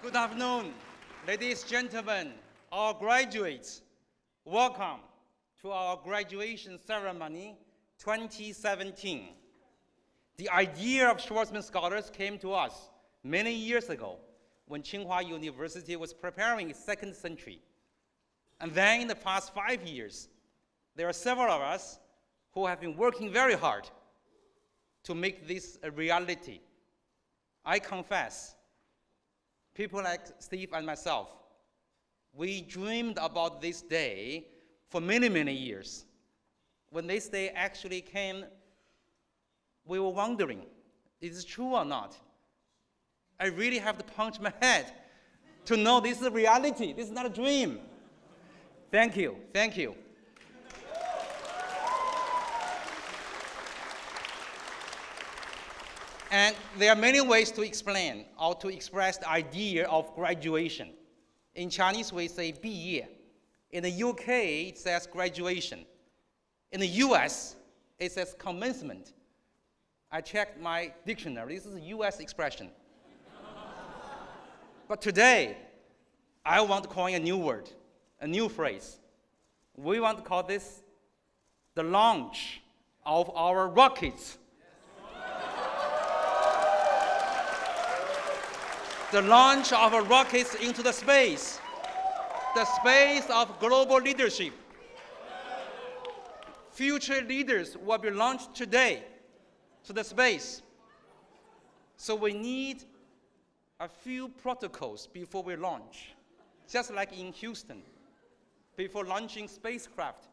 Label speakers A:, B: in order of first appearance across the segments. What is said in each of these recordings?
A: Good afternoon, ladies and gentlemen, our graduates. Welcome to our graduation ceremony 2017. The idea of Schwarzman Scholars came to us many years ago when Tsinghua University was preparing its second century. And then in the past 5 years, there are several of us who have been working very hard to make this a reality. I confess, people like Steve and myself, we dreamed about this day for many, many years. When this day actually came, we were wondering, is it true or not? I really have to punch my head to know this is a reality. This is not a dream. Thank you. Thank you. And there are many ways to explain or to express the idea of graduation. In Chinese, we say 毕业. In the UK, it says graduation. In the US, it says commencement. I checked my dictionary. This is a US expression. But today, I want to coin a new word, a new phrase. We want to call this the launch of our rockets. The launch of our rockets into the space of global leadership. Future leaders will be launched today to the space. So we need a few protocols before we launch. Just like in Houston, before launching spacecraft,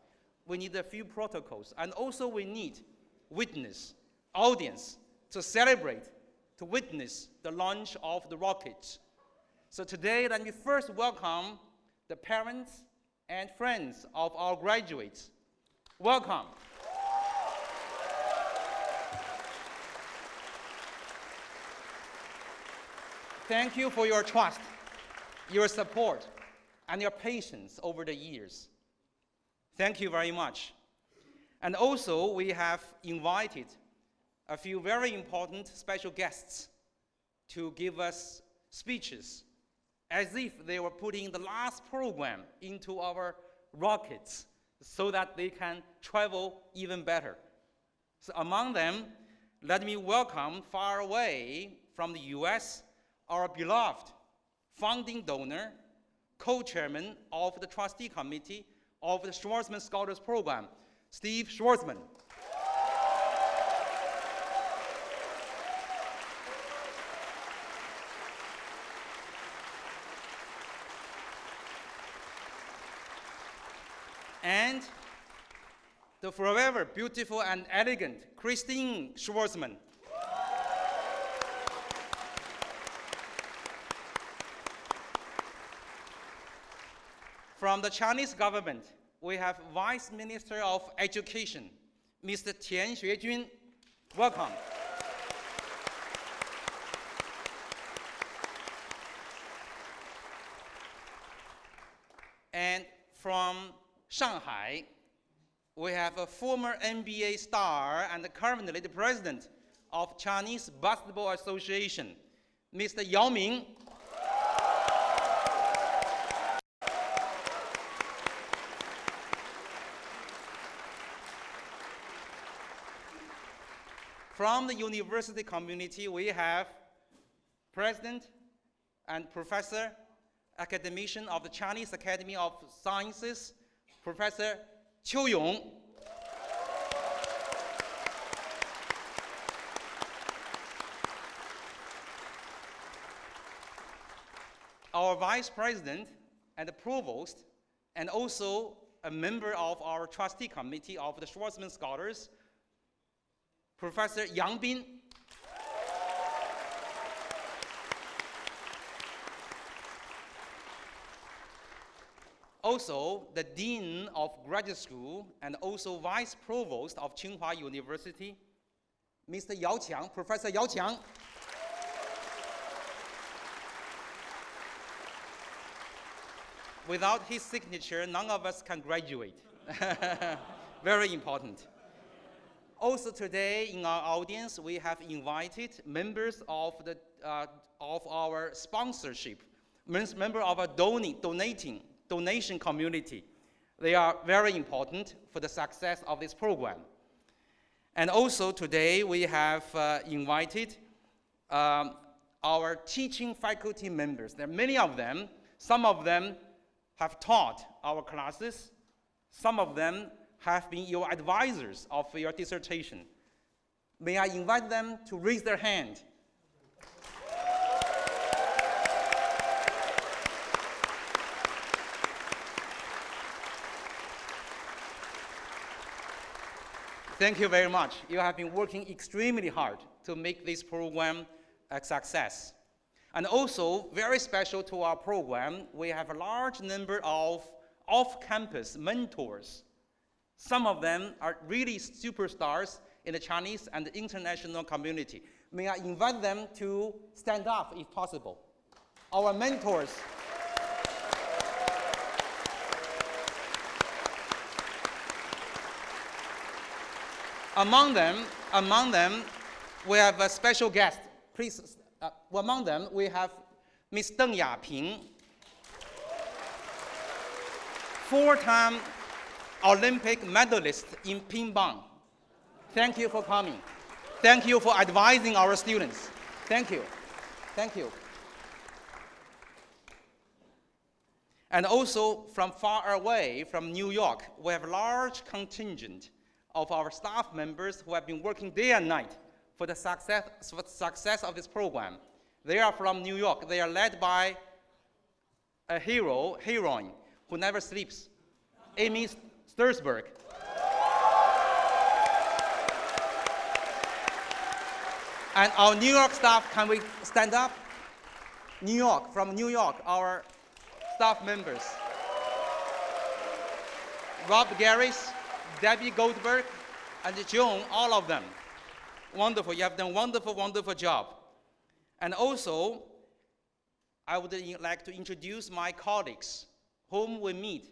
A: we need a few protocols. And also we need witness, audience, to celebrate, to witness the launch of the rockets. So today, let me first welcome the parents and friends of our graduates. Welcome. Thank you for your trust, your support, and your patience over the years. Thank you very much. And also, we have invited a few very important special guests to give us speeches as if they were putting the last program into our rockets so that they can travel even better. So among them, let me welcome far away from the US, our beloved founding donor, co-chairman of the trustee committee of the Schwarzman Scholars Program, Steve Schwarzman. And the forever beautiful and elegant Christine Schwarzman. From the Chinese government, we have Vice Minister of Education, Mr. Tian Xuejun. Welcome. And from Shanghai, we have a former NBA star and currently the president of Chinese Basketball Association, Mr. Yao Ming. From the university community, we have President and Professor, Academician of the Chinese Academy of Sciences, Professor Qiu Yong. Our Vice President and the Provost, and also a member of our trustee committee of the Schwarzman Scholars, Professor Yang Bin. Also, the Dean of Graduate School and also Vice Provost of Tsinghua University, Mr. Yao Qiang, Professor Yao Qiang. Without his signature, none of us can graduate. Very important. Also today in our audience, we have invited members of our sponsorship member of a donation community. They are very important for the success of this program. And also today we have invited our teaching faculty members. There are many of them. Some of them have taught our classes. Some of them have been your advisors of your dissertation. May I invite them to raise their hand? Thank you very much. You have been working extremely hard to make this program a success. And also, very special to our program, we have a large number of off-campus mentors. Some of them are really superstars in the Chinese and the international community. May I invite them to stand up if possible? Our mentors. Among them, we have a special guest. Please, among them, we have Ms. Deng Yaping, four-time Olympic medalist in ping-pong. Thank you for coming. Thank you for advising our students. Thank you. Thank you. And also from far away, from New York, we have a large contingent of our staff members who have been working day and night for the success of this program. They are from New York. They are led by a heroine who never sleeps, Amy Sturzberg. And our New York staff, can we stand up? From New York, our staff members. Rob Garris, Debbie Goldberg, and Joan, all of them. Wonderful, you have done wonderful, wonderful job. And also, I would like to introduce my colleagues, whom we meet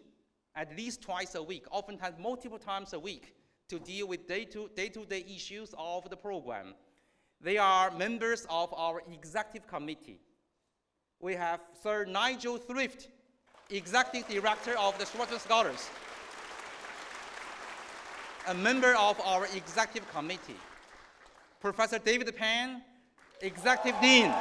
A: at least twice a week, oftentimes multiple times a week, to deal with day-to-day issues of the program. They are members of our executive committee. We have Sir Nigel Thrift, Executive Director of the Schwarzman Scholars, a member of our executive committee. Professor David Pan, Executive Dean.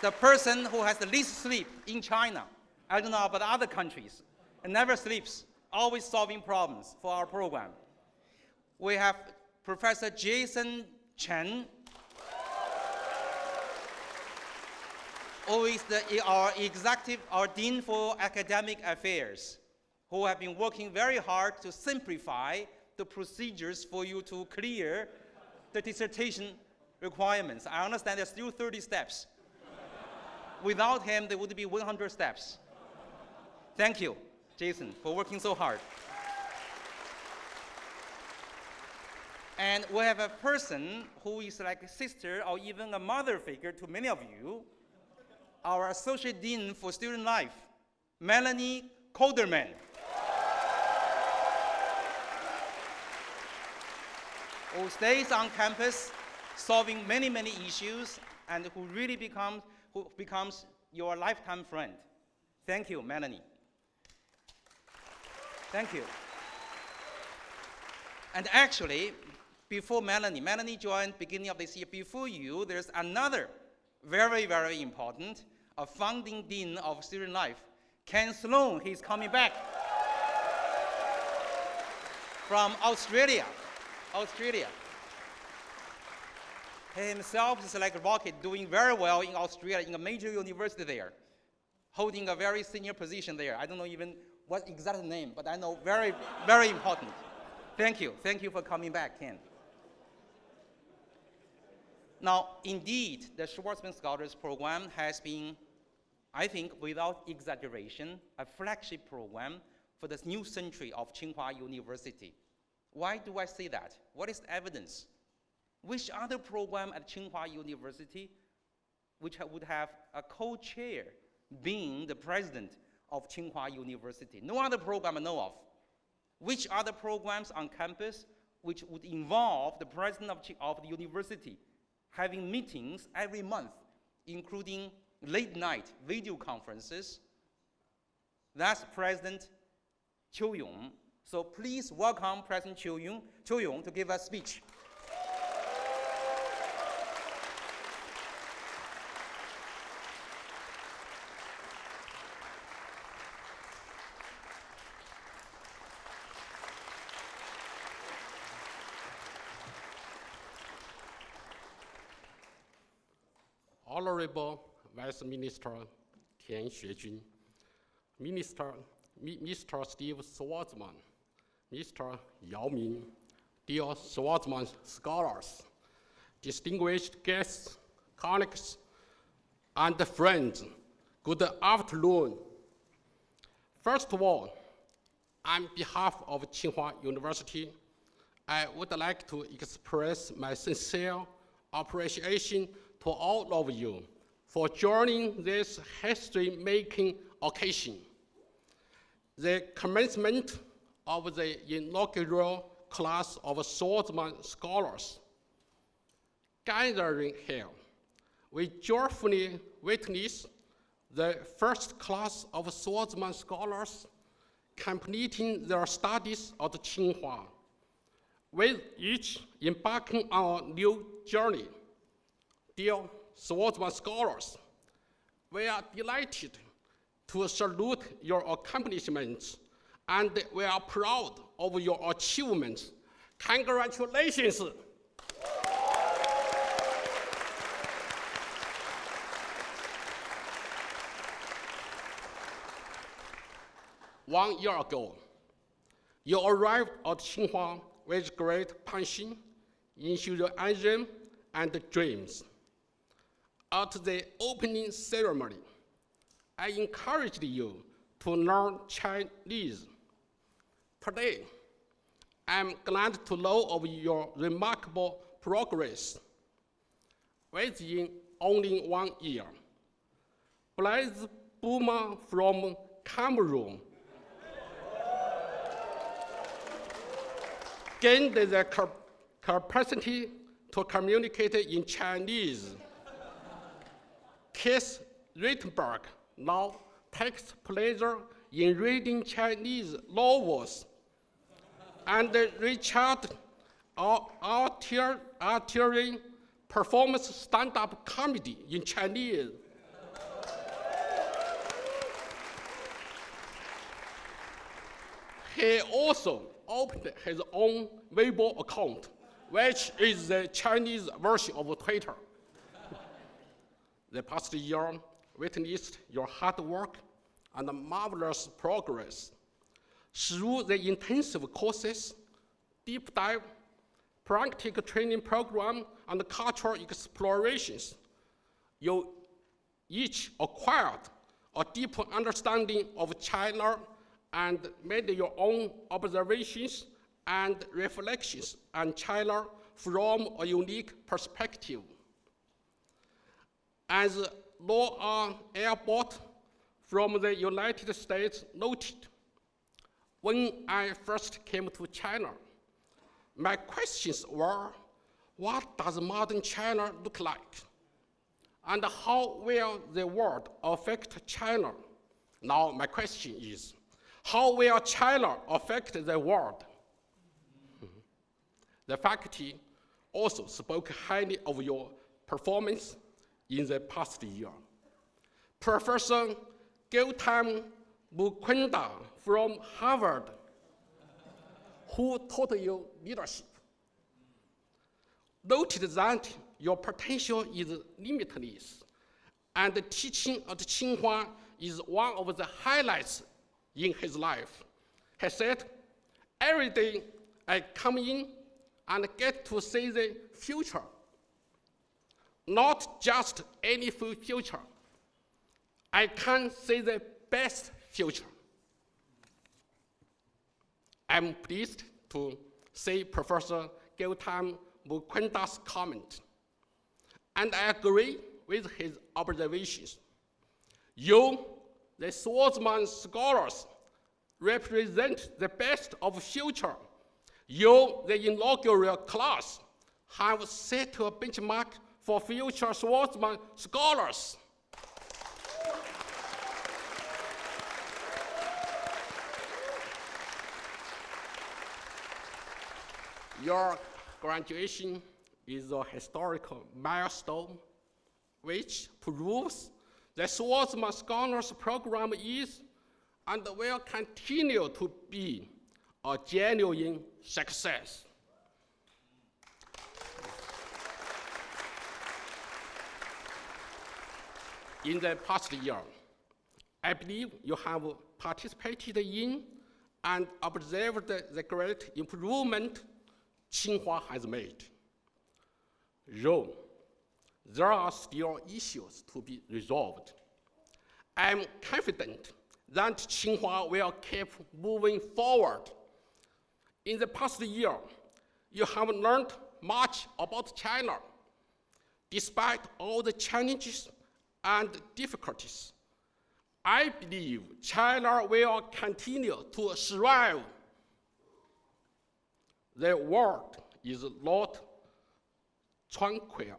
A: The person who has the least sleep in China. I don't know about other countries. And never sleeps, always solving problems for our program. We have Professor Jason Chen, who is our Dean for Academic Affairs, who have been working very hard to simplify the procedures for you to clear the dissertation requirements. I understand there's still 30 steps. Without him, there would be 100 steps. Thank you, Jason, for working so hard. And we have a person who is like a sister or even a mother figure to many of you, our Associate Dean for Student Life, Melanie Koderman. Who stays on campus solving many, many issues and who really becomes your lifetime friend. Thank you, Melanie. Thank you. And actually, before Melanie joined beginning of this year, before you, there's another very, very important, a founding dean of student life, Ken Sloan. He's coming back from Australia. He himself is like a rocket, doing very well in Australia, in a major university there, holding a very senior position there. I don't know even what exact name, but I know very, very important. Thank you. Thank you for coming back, Ken. Now, indeed, the Schwarzman Scholars Program has been, I think, without exaggeration, a flagship program for this new century of Tsinghua University. Why do I say that? What is the evidence? Which other program at Tsinghua University which would have a co-chair being the president of Tsinghua University? No other program I know of. Which other programs on campus which would involve the president of the university having meetings every month, including late-night video conferences. That's President Chiu Yong. So please welcome President Chiu Yong to give a speech.
B: Honorable Vice Minister Tian Xuejun, Mr. Steve Schwarzman, Mr. Yao Ming, dear Schwarzman scholars, distinguished guests, colleagues, and friends, good afternoon. First of all, on behalf of Tsinghua University, I would like to express my sincere appreciation to all of you for joining this history-making occasion. The commencement of the inaugural class of Schwarzman scholars. Gathering here, we joyfully witness the first class of Schwarzman scholars completing their studies at Tsinghua, with each embarking on a new journey. Dear Schwarzman scholars, we are delighted to salute your accomplishments, and we are proud of your achievements. Congratulations. One year ago, you arrived at Tsinghua with great passion, enthusiasm, and dreams. At the opening ceremony, I encouraged you to learn Chinese. Today, I'm glad to know of your remarkable progress. Within only 1 year, Blaise Buma from Cameroon gained the capacity to communicate in Chinese. Keith Rittenberg now takes pleasure in reading Chinese novels, and Richard Altieri performs stand-up comedy in Chinese. He also opened his own Weibo account, which is the Chinese version of Twitter. The past year witnessed your hard work and marvelous progress. Through the intensive courses, deep dive, practical training program, and cultural explorations, you each acquired a deeper understanding of China and made your own observations and reflections on China from a unique perspective. As Noah Airport from the United States noted, when I first came to China, my questions were, what does modern China look like? And how will the world affect China? Now my question is, how will China affect the world? The faculty also spoke highly of your performance in the past year. Professor Gautam Mukunda from Harvard, who taught you leadership, noted that your potential is limitless, and teaching at Tsinghua is one of the highlights in his life. He said, every day I come in and get to see the future. Not just any future. I can see the best future. I'm pleased to see Professor Gautam Mukunda's comment, and I agree with his observations. You, the Schwarzman scholars, represent the best of future. You, the inaugural class, have set a benchmark for future Schwarzman scholars. Your graduation is a historical milestone which proves that Schwarzman Scholars Program is and will continue to be a genuine success. In the past year, I believe you have participated in and observed the great improvement Tsinghua has made. Though there are still issues to be resolved, I am confident that Tsinghua will keep moving forward. In the past year, you have learned much about China. Despite all the challenges and difficulties, I believe China will continue to thrive. The world is not tranquil.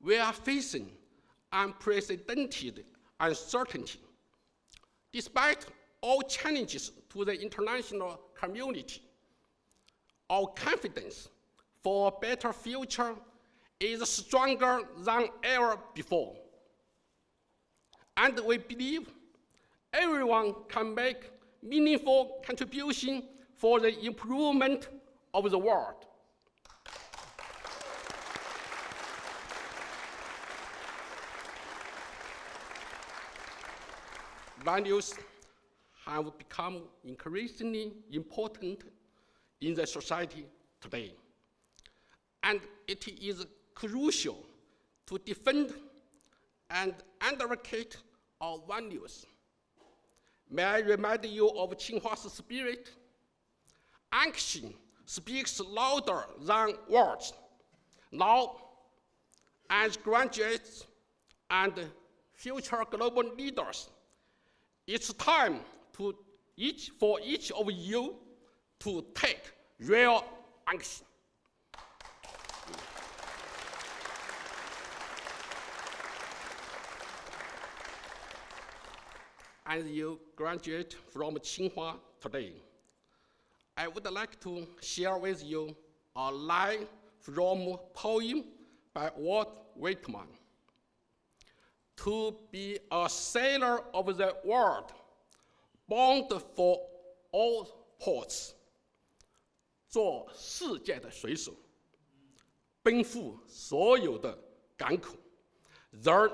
B: We are facing unprecedented uncertainty. Despite all challenges to the international community, our confidence for a better future is stronger than ever before. And we believe everyone can make meaningful contribution for the improvement of the world. Values have become increasingly important in the society today, and it is crucial to defend and advocate our values. May I remind you of Tsinghua's spirit? Action speaks louder than words. Now, as graduates and future global leaders, it's time for each of you to take real action. As you graduate from Tsinghua today, I would like to share with you a line from a poem by Walt Whitman. To be a sailor of the world, bound for all ports, 做世界的水手，奔赴所有的港口。There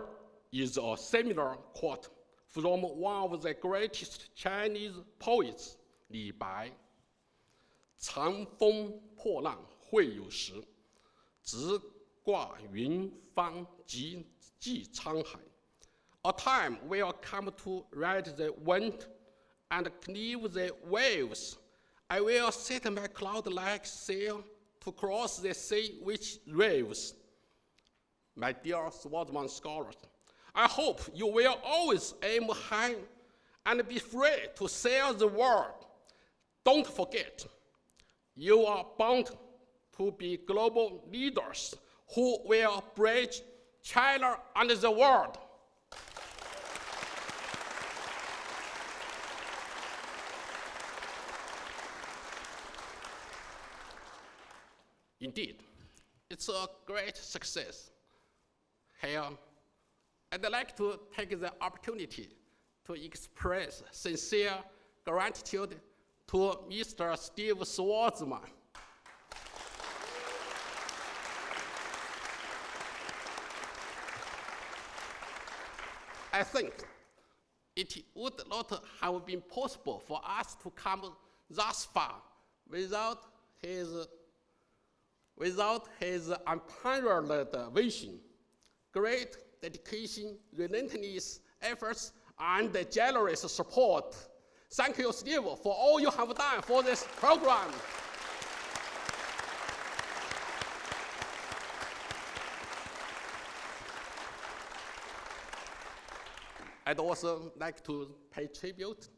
B: is a similar quote from one of the greatest Chinese poets, 李白。长风破浪会有时，直挂云帆济沧海。A time will come to ride the wind and cleave the waves. I will set my cloud-like sail to cross the sea which raves. My dear Schwarzman scholars, I hope you will always aim high and be free to sail the world. Don't forget, you are bound to be global leaders who will bridge China and the world. Indeed, it's a great success. Here, I'd like to take the opportunity to express sincere gratitude to Mr. Steve Schwarzman. I think it would not have been possible for us to come thus far without his unparalleled vision, great dedication, relentless efforts, and generous support. Thank you, Steve, for all you have done for this program. I'd also like to pay tribute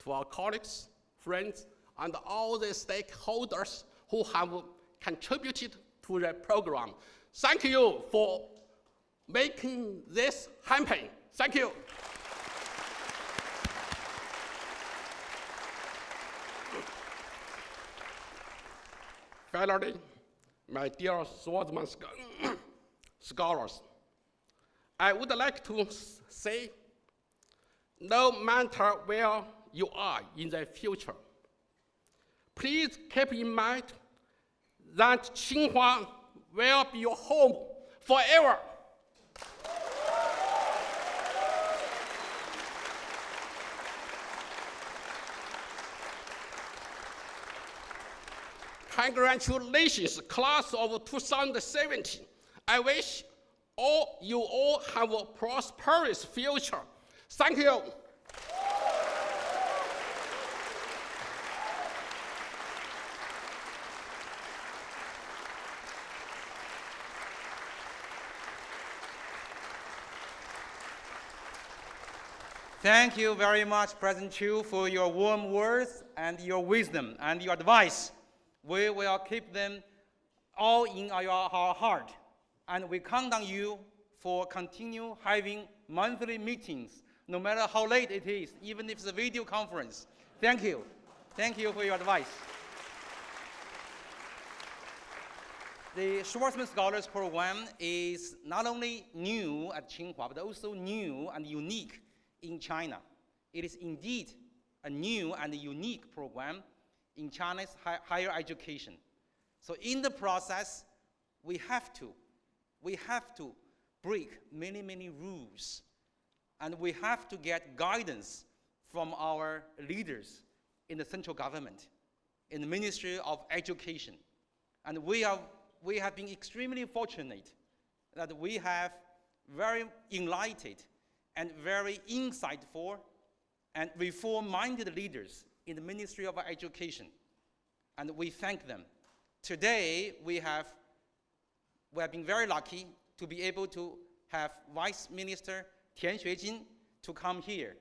B: to our colleagues, friends, and all the stakeholders who have contributed to the program. Thank you for making this happen. Thank you. Finally, my dear Schwarzman scholars, I would like to say, no matter where you are in the future, please keep in mind that Tsinghua will be your home forever. Congratulations, class of 2017. I wish you all have a prosperous future. Thank you.
A: Thank you very much, President Chu, for your warm words and your wisdom and your advice. We will keep them all in our heart, and we count on you for continue having monthly meetings, no matter how late it is, even if it's a video conference. Thank you. Thank you for your advice. The Schwarzman Scholars Program is not only new at Tsinghua, but also new and unique in China. It is indeed a new and unique program in China's higher education. So in the process, we have to break many, many rules, and we have to get guidance from our leaders in the central government, in the Ministry of Education. And we have been extremely fortunate that we have very enlightened and very insightful and reform-minded leaders in the Ministry of Education, and we thank them. Today, we have been very lucky to be able to have Vice Minister Tian Xuejin to come here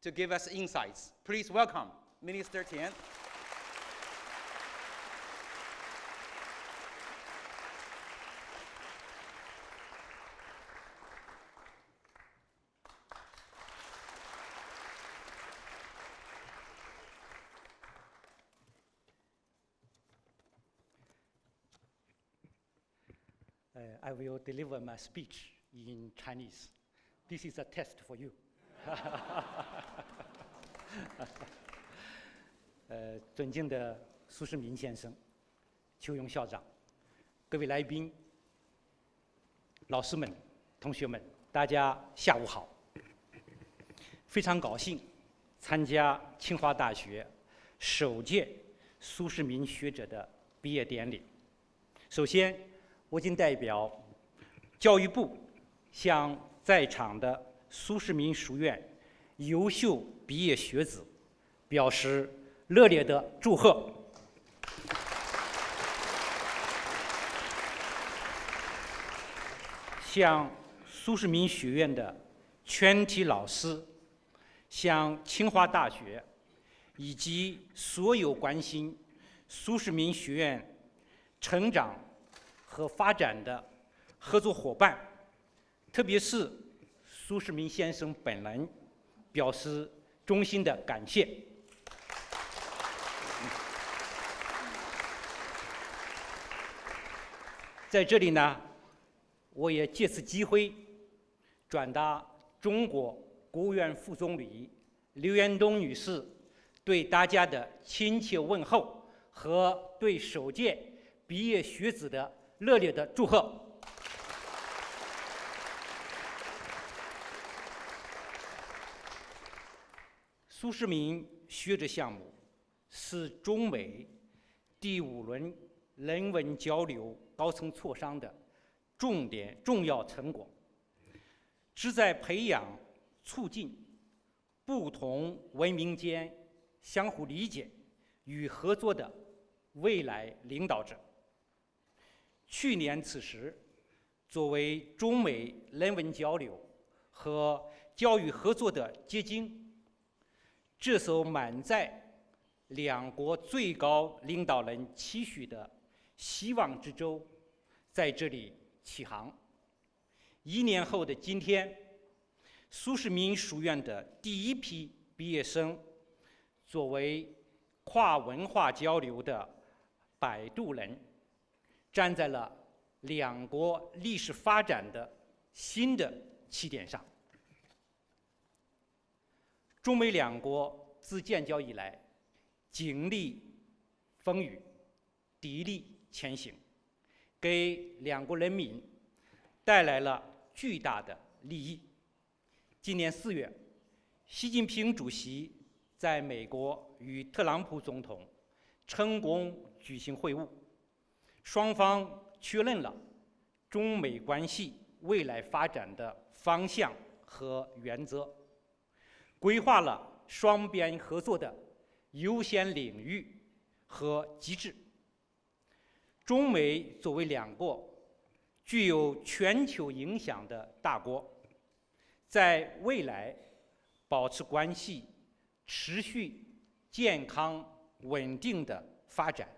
A: to give us insights. Please welcome Minister Tian.
C: I will deliver my speech in Chinese. This is a test for you. 尊敬的苏世民先生、邱勇校长、各位来宾、老师们、同学们，大家下午好。非常高兴参加清华大学首届苏世民学者的毕业典礼。首先，我谨代表教育部向在场的苏世民书院优秀毕业学子表示热烈的祝贺。向苏世民学院的全体老师，向清华大学以及所有关心苏世民学院成长和发展的合作伙伴，特别是苏世民先生本人，表示衷心的感谢。在这里呢，我也借此机会转达中国国务院副总理刘延东女士对大家的亲切问候和对首届毕业学子的热烈的祝贺。苏世民学者项目是中美第5轮人文交流高层磋商的重要成果，旨在培养、促进不同文明间相互理解与合作的未来领导者。去年此时，作为中美人文交流和教育合作的结晶，这艘满载两国最高领导人期许的希望之舟，在这里启航。1年后的今天，苏世民书院的第一批毕业生，作为跨文化交流的摆渡人，站在了两国历史发展的新的起点上。中美两国自建交以来，经历风雨，砥砺前行，给两国人民带来了巨大的利益。今年4月，习近平主席在美国与特朗普总统成功举行会晤，双方确认了中美关系未来发展的方向和原则，规划了双边合作的优先领域和机制。中美作为两国具有全球影响的大国，在未来保持关系持续健康稳定的发展，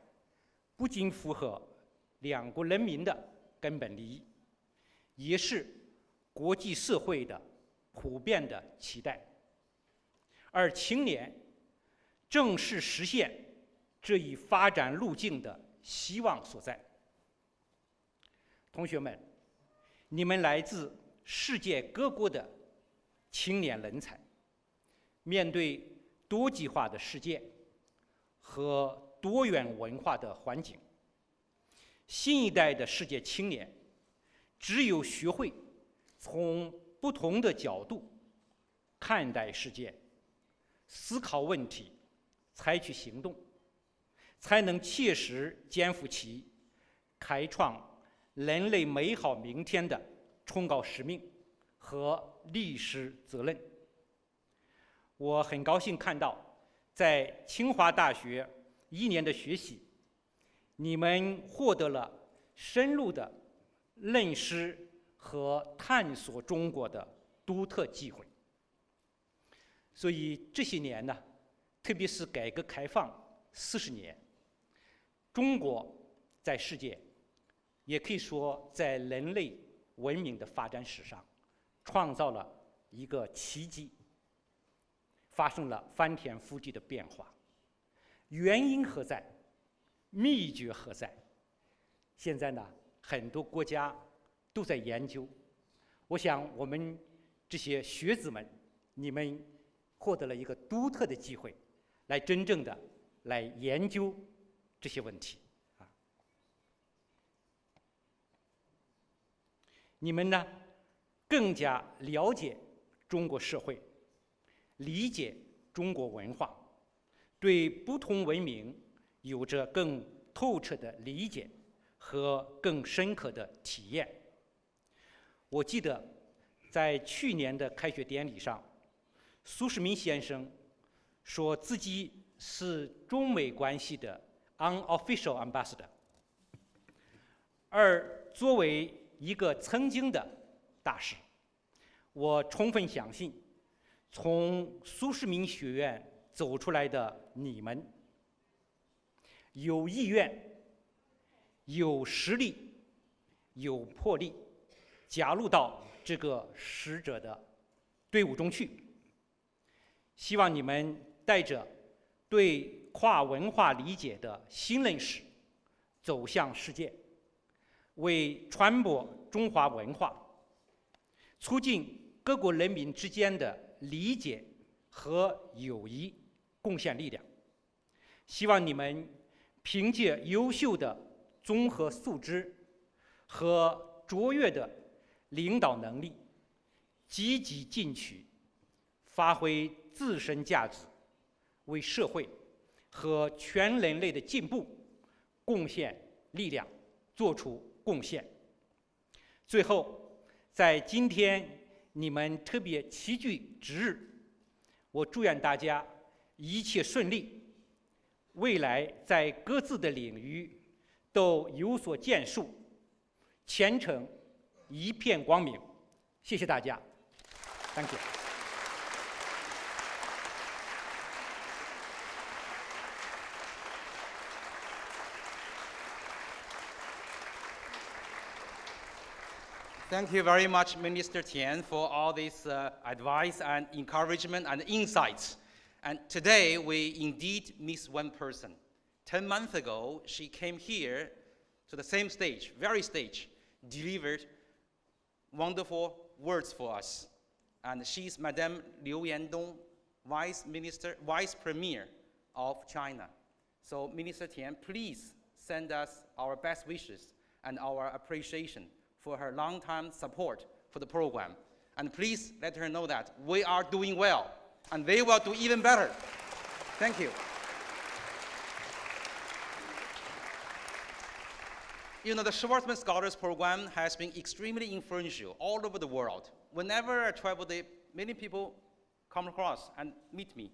C: 不仅符合两国人民的根本利益，也是国际社会的普遍的期待。而青年正是实现这一发展路径的希望所在。同学们，你们来自世界各国的青年人才，面对多极化的世界和多元文化的环境，新一代的世界青年只有学会从不同的角度看待世界，思考问题，采取行动，才能切实肩负起开创人类美好明天的崇高使命和历史责任。我很高兴看到，在清华大学1年的学习，你们获得了深入的认识和探索中国的独特机会。所以这些年呢，特别是改革开放40年，中国在世界，也可以说在人类文明的发展史上，创造了一个奇迹，发生了翻天覆地的变化。原因何在？秘诀何在？现在呢，很多国家都在研究。我想我们这些学子们，你们获得了一个独特的机会，来真正的来研究这些问题啊。你们呢，更加了解中国社会，理解中国文化，对不同文明有着更透彻的理解和更深刻的体验。我记得在去年的开学典礼上，苏世民先生说自己是中美关系的 unofficial ambassador。而作为一个曾经的大使，我充分相信，从苏世民学院走出来的你们，有意愿、有实力、有魄力，加入到这个使者的队伍中去。希望你们带着对跨文化理解的新认识，走向世界，为传播中华文化、促进各国人民之间的理解和友谊贡献力量。希望你们凭借优秀的综合素质和卓越的领导能力，积极进取，发挥自身价值，为社会和全人类的进步贡献力量，做出贡献。最后，在今天你们特别齐聚之日，我祝愿大家一切顺利，未来在各自的领域都有所建树，前程一片光明。谢谢大家 ，Thank you。
A: Thank you very much, Minister Tian, for all this advice and encouragement and insights. And today, we indeed miss one person. 10 months ago, she came here to the same stage, very stage, delivered wonderful words for us. And she's Madame Liu Yandong, Vice Premier of China. So Minister Tian, please send us our best wishes and our appreciation for her long-time support for the program. And please let her know that we are doing well, and they will do even better. Thank you. You know, the Schwarzman Scholars Program has been extremely influential all over the world. Whenever I travel, many people come across and meet me,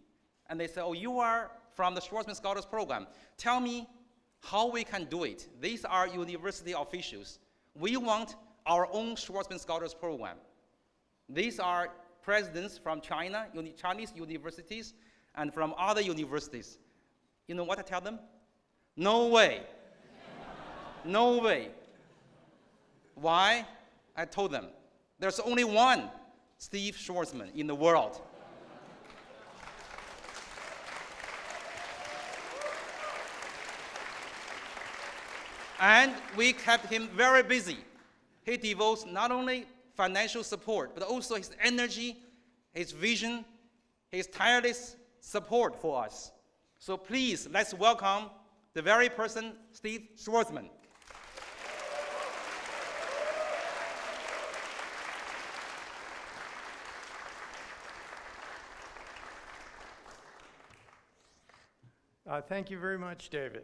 A: and they say, oh, you are from the Schwarzman Scholars Program. Tell me how we can do it. These are university officials. We want our own Schwarzman Scholars Program. These are presidents from China, Chinese universities, and from other universities. You know what I tell them? No way. No way. Why? I told them, there's only one Steve Schwarzman in the world. And we kept him very busy. He devotes not only financial support, but also his energy, his vision, his tireless support for us. So please, let's welcome the very person, Steve Schwarzman.
D: Thank you very much, David.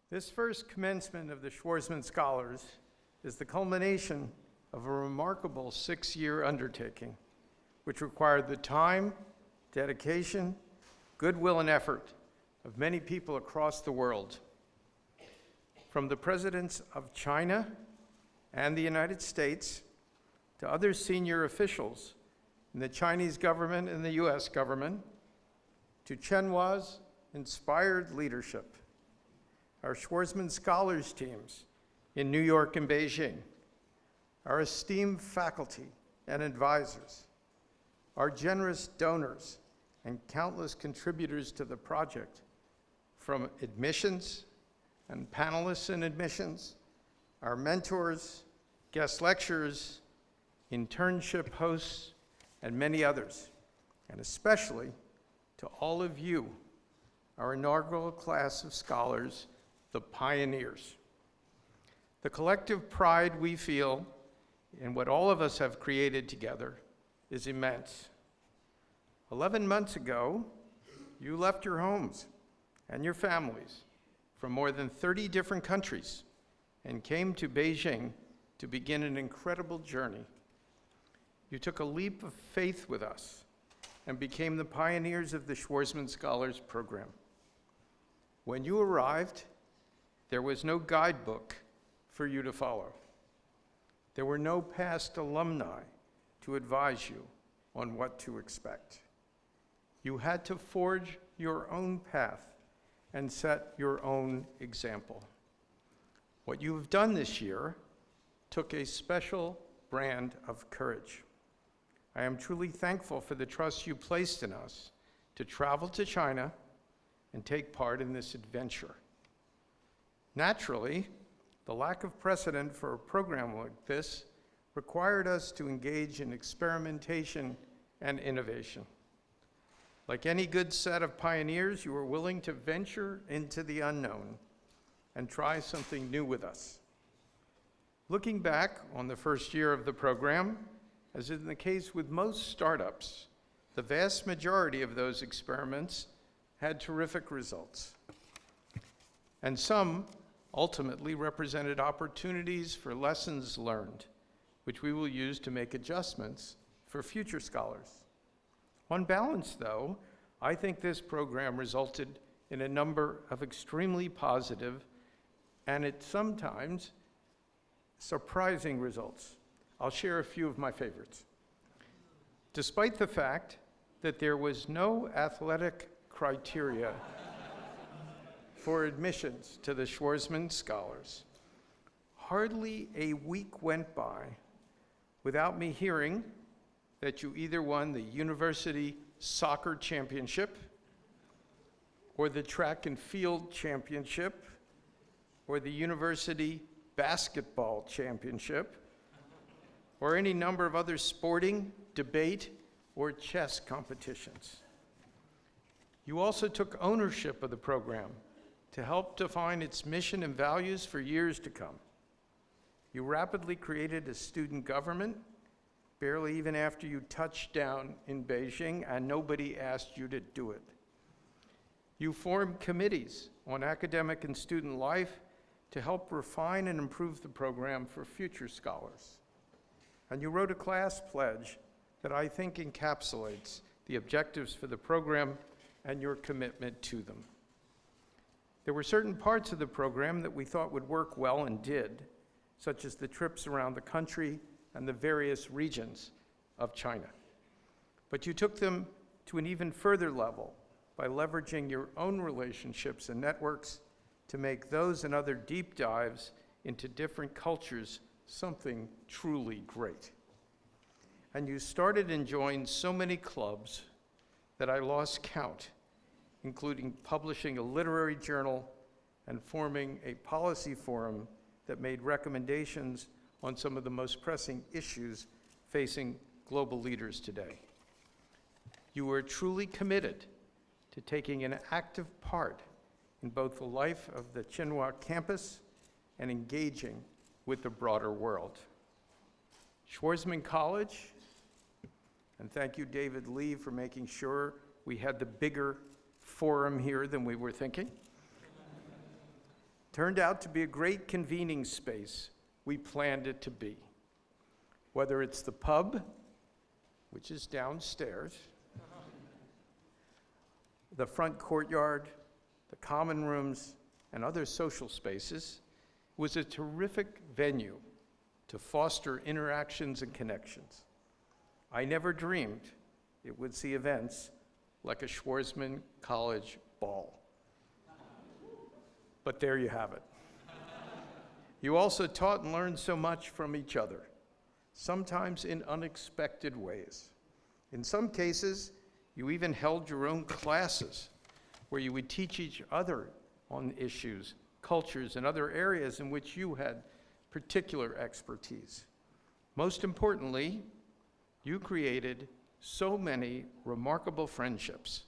D: This first commencement of the Schwarzman Scholars is the culmination of a remarkable 6-year undertaking, which required the time, dedication, goodwill, and effort of many people across the world. From the presidents of China and the United States to other senior officials in the Chinese government and the US government, to Chenhua's inspired leadership, our Schwarzman Scholars teams in New York and Beijing, our esteemed faculty and advisors, our generous donors and countless contributors to the project, from admissions and panelists in admissions, our mentors, guest lecturers, internship hosts, and many others, and especially to all of you, our inaugural class of scholars, the pioneers. The collective pride we feel in what all of us have created together is immense. 11 months ago, you left your homes and your families from more than 30 different countries and came to Beijing to begin an incredible journey. You took a leap of faith with us and became the pioneers of the Schwarzman Scholars Program. When you arrived, there was no guidebook for you to follow. There were no past alumni to advise you on what to expect. You had to forge your own path and set your own example. What you have done this year took a special brand of courage. I am truly thankful for the trust you placed in us to travel to China and take part in this adventure. Naturally, the lack of precedent for a program like this required us to engage in experimentation and innovation. Like any good set of pioneers, you were willing to venture into the unknown and try something new with us. Looking back on the first year of the program, as in the case with most startups, the vast majority of those experiments had terrific results. And some ultimately represented opportunities for lessons learned, which we will use to make adjustments for future scholars. On balance, though, I think this program resulted in a number of extremely positive and at sometimes surprising results. I'll share a few of my favorites. Despite the fact that there was no athletic criteria for admissions to the Schwarzman Scholars, hardly a week went by without me hearing that you either won the University Soccer Championship, or the Track and Field Championship, or the University Basketball Championship, or any number of other sporting, debate, or chess competitions. You also took ownership of the program to help define its mission and values for years to come. You rapidly created a student government, barely even after you touched down in Beijing, and nobody asked you to do it. You formed committees on academic and student life to help refine and improve the program for future scholars. And you wrote a class pledge that I think encapsulates the objectives for the program and your commitment to them. There were certain parts of the program that we thought would work well and did, such as the trips around the country and the various regions of China. But you took them to an even further level by leveraging your own relationships and networks to make those and other deep dives into different cultures something truly great. And you started and joined so many clubs that I lost count, including publishing a literary journal and forming a policy forum that made recommendations on some of the most pressing issues facing global leaders today. You were truly committed to taking an active part in both the life of the Tsinghua campus and engaging with the broader world. Schwarzman College, and thank you, David Lee, for making sure we had the bigger forum here than we were thinking, turned out to be a great convening space we planned it to be. Whether it's the pub, which is downstairs, the front courtyard, the common rooms, and other social spaces, was a terrific venue to foster interactions and connections. I never dreamed it would see events like a Schwarzman College ball. But there you have it. You also taught and learned so much from each other, sometimes in unexpected ways. In some cases, you even held your own classes where you would teach each other on issues, cultures, and other areas in which you had particular expertise. Most importantly, you created so many remarkable friendships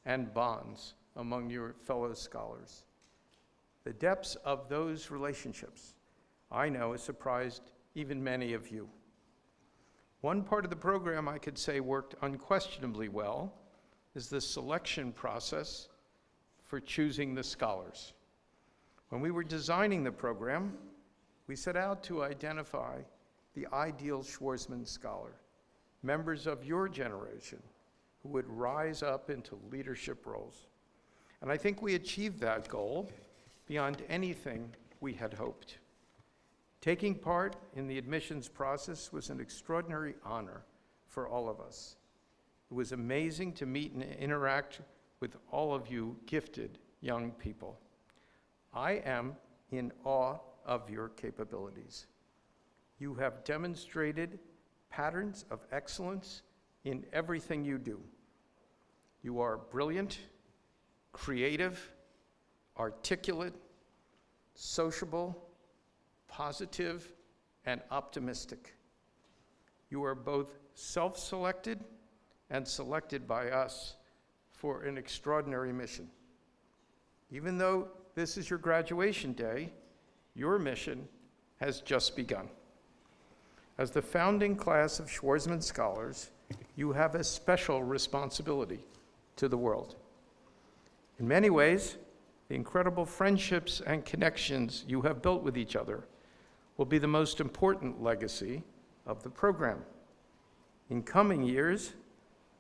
D: and bonds among your fellow scholars. The depths of those relationships, I know, has surprised even many of you. One part of the program I could say worked unquestionably well is the selection process for choosing the scholars. When we were designing the program, we set out to identify the ideal Schwarzman scholar, members of your generation who would rise up into leadership roles. And I think we achieved that goal beyond anything we had hoped. Taking part in the admissions process was an extraordinary honor for all of us. It was amazing to meet and interact with all of you gifted young people. I am in awe of your capabilities. You have demonstrated patterns of excellence in everything you do. You are brilliant, creative, articulate, sociable, positive, and optimistic. You are both self-selected and selected by us for an extraordinary mission. Even though this is your graduation day, your mission has just begun. As the founding class of Schwarzman Scholars, you have a special responsibility to the world. In many ways, the incredible friendships and connections you have built with each other will be the most important legacy of the program. In coming years,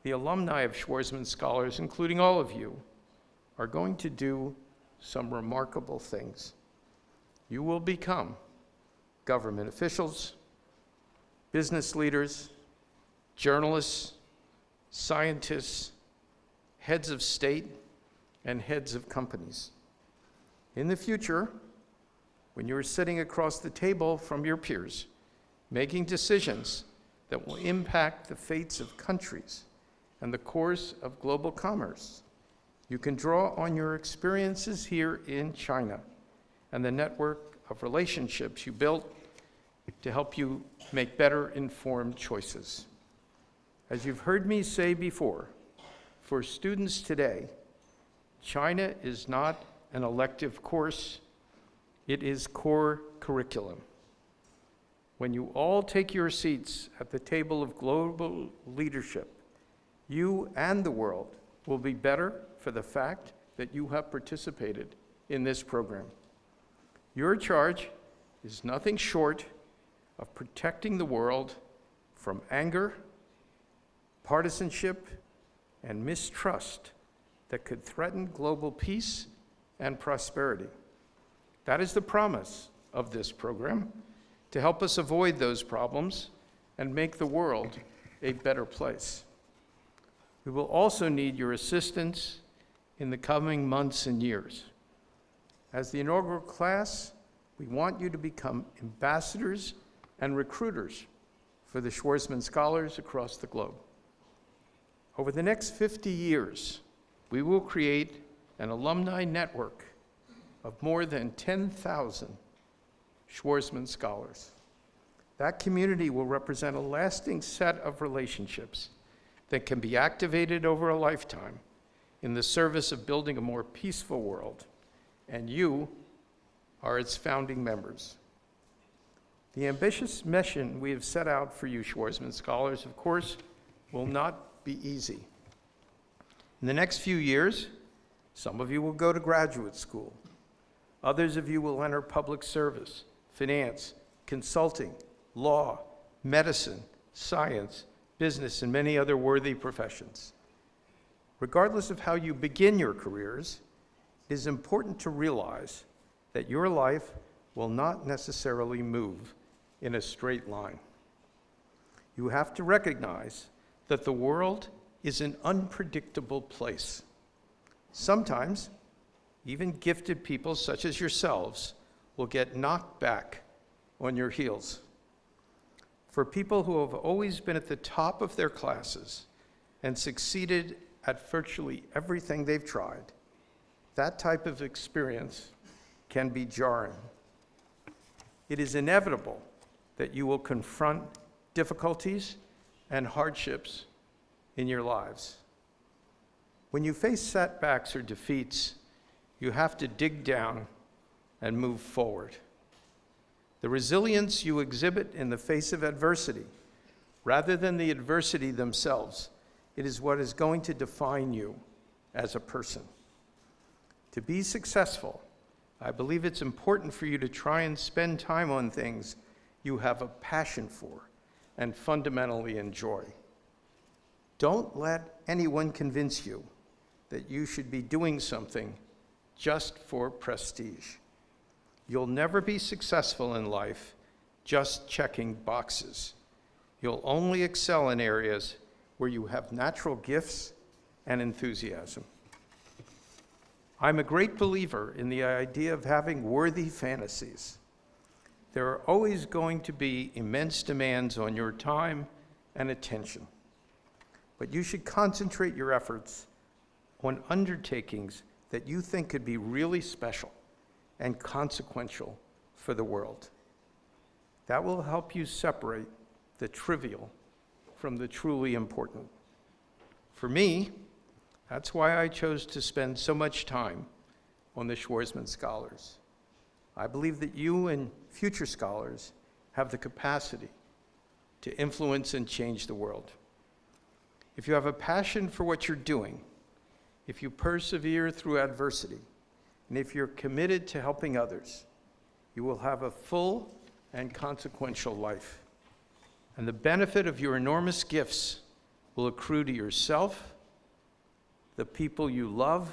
D: the alumni of Schwarzman Scholars, including all of you, are going to do some remarkable things. You will become government officials, business leaders, journalists, scientists, heads of state, and heads of companies. In the future, when you're sitting across the table from your peers, making decisions that will impact the fates of countries and the course of global commerce. You can draw on your experiences here in China and the network of relationships you built to help you make better informed choices. As you've heard me say before, for students today, China is not an elective course, it is core curriculum. When you all take your seats at the table of global leadership, you and the world will be better for the fact that you have participated in this program. Your charge is nothing short of protecting the world from anger, partisanship, and mistrust that could threaten global peace and prosperity. That is the promise of this program, to help us avoid those problems and make the world a better place. We will also need your assistance in the coming months and years. As the inaugural class, we want you to become ambassadors and recruiters for the Schwarzman Scholars across the globe. Over the next 50 years, we will create an alumni network of more than 10,000 Schwarzman Scholars. That community will represent a lasting set of relationships that can be activated over a lifetime in the service of building a more peaceful world, and you are its founding members. The ambitious mission we have set out for you, Schwarzman Scholars, of course, will not be easy. In the next few years, some of you will go to graduate school. Others of you will enter public service, finance, consulting, law, medicine, science, business, and many other worthy professions. Regardless of how you begin your careers, it is important to realize that your life will not necessarily move in a straight line. You have to recognize that the world is an unpredictable place. Sometimes, even gifted people such as yourselves will get knocked back on your heels. For people who have always been at the top of their classes and succeeded at virtually everything they've tried, that type of experience can be jarring. It is inevitable that you will confront difficulties and hardships in your lives. When you face setbacks or defeats, you have to dig down and move forward. The resilience you exhibit in the face of adversity, rather than the adversity themselves, it is what is going to define you as a person. To be successful, I believe it's important for you to try and spend time on things you have a passion for and fundamentally enjoy. Don't let anyone convince you that you should be doing something just for prestige. You'll never be successful in life just checking boxes. You'll only excel in areas where you have natural gifts and enthusiasm. I'm a great believer in the idea of having worthy fantasies. There are always going to be immense demands on your time and attention, but you should concentrate your efforts on undertakings that you think could be really special and consequential for the world. That will help you separate the trivial from the truly important. For me, that's why I chose to spend so much time on the Schwarzman Scholars. I believe that you and future scholars have the capacity to influence and change the world. If you have a passion for what you're doing, if you persevere through adversity, and if you're committed to helping others, you will have a full and consequential life. And the benefit of your enormous gifts will accrue to yourself, the people you love,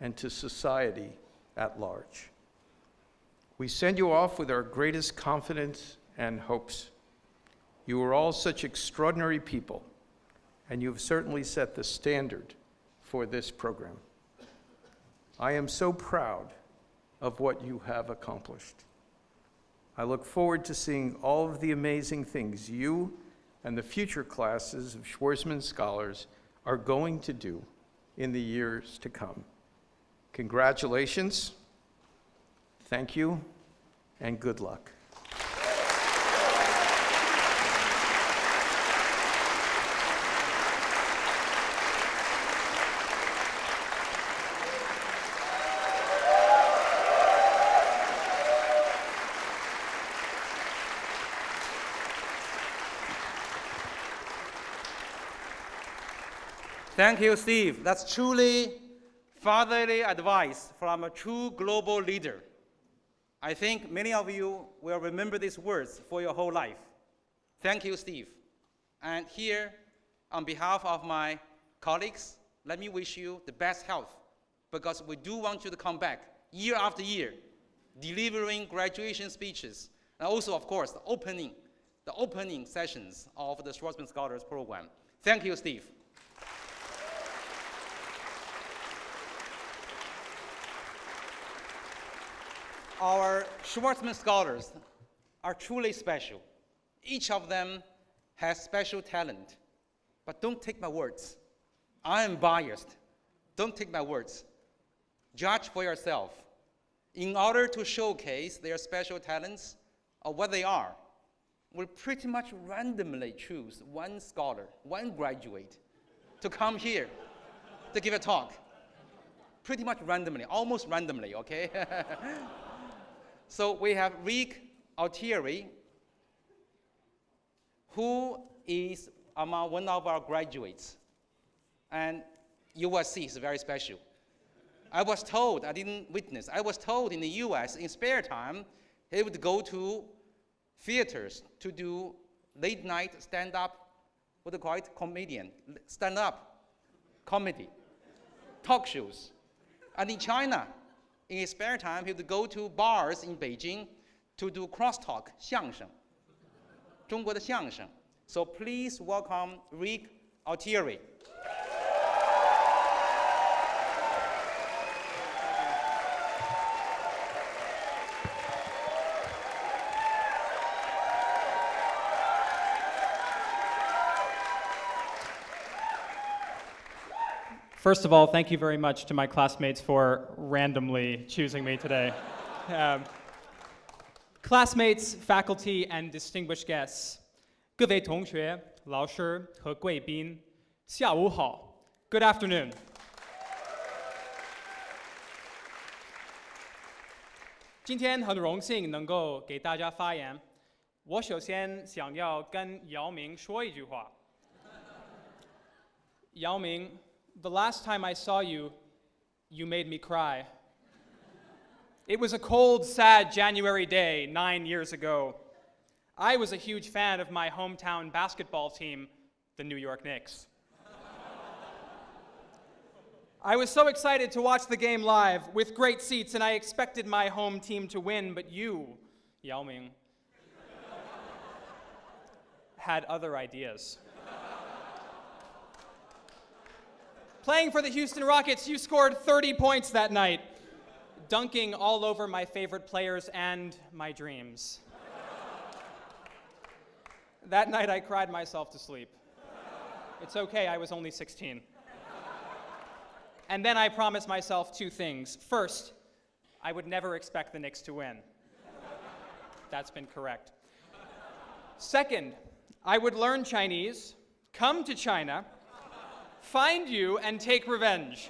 D: and to society at large. We send you off with our greatest confidence and hopes. You are all such extraordinary people, and you've certainly set the standard for this program. I am so proud of what you have accomplished. I look forward to seeing all of the amazing things you and the future classes of Schwarzman Scholars are going to do in the years to come. Congratulations, thank you, and good luck.
A: Thank you, Steve. That's truly fatherly advice from a true global leader. I think many of you will remember these words for your whole life. Thank you, Steve. And here, on behalf of my colleagues, let me wish you the best health, because we do want you to come back year after year, delivering graduation speeches, and also, of course, the opening sessions of the Schwarzman Scholars Program. Thank you, Steve. Our Schwarzman Scholars are truly special. Each of them has special talent. But don't take my words. I am biased. Don't take my words. Judge for yourself. In order to showcase their special talents or what they are, we'll pretty much randomly choose one scholar, one graduate, to come here to give a talk. Pretty much randomly, almost randomly, okay? So we have Rick Altieri, who is among one of our graduates. And you will see he's very special. I was told, I didn't witness, I was told in the US, in spare time, he would go to theaters to do late night stand-up, what do you call it, comedian, stand-up comedy, talk shows. And in China, in his spare time, he would go to bars in Beijing to do crosstalk, 相声, 中国的相声. So please welcome Rick Altieri.
E: First of all, thank you very much to my classmates for randomly choosing me today. Classmates, faculty, and distinguished guests, 各位同学、老师和贵宾，下午好。Good afternoon. 今天很荣幸能够给大家发言。我首先想要跟姚明说一句话。姚明。The last time I saw you, you made me cry. It was a cold, sad January day 9 years ago. I was a huge fan of my hometown basketball team, the New York Knicks. I was so excited to watch the game live with great seats, and I expected my home team to win, but you, Yao Ming, had other ideas. Playing for the Houston Rockets, you scored 30 points that night, dunking all over my favorite players and my dreams. That night, I cried myself to sleep. It's okay, I was only 16. And then I promised myself two things. First, I would never expect the Knicks to win. That's been correct. Second, I would learn Chinese, come to China, find you, and take revenge.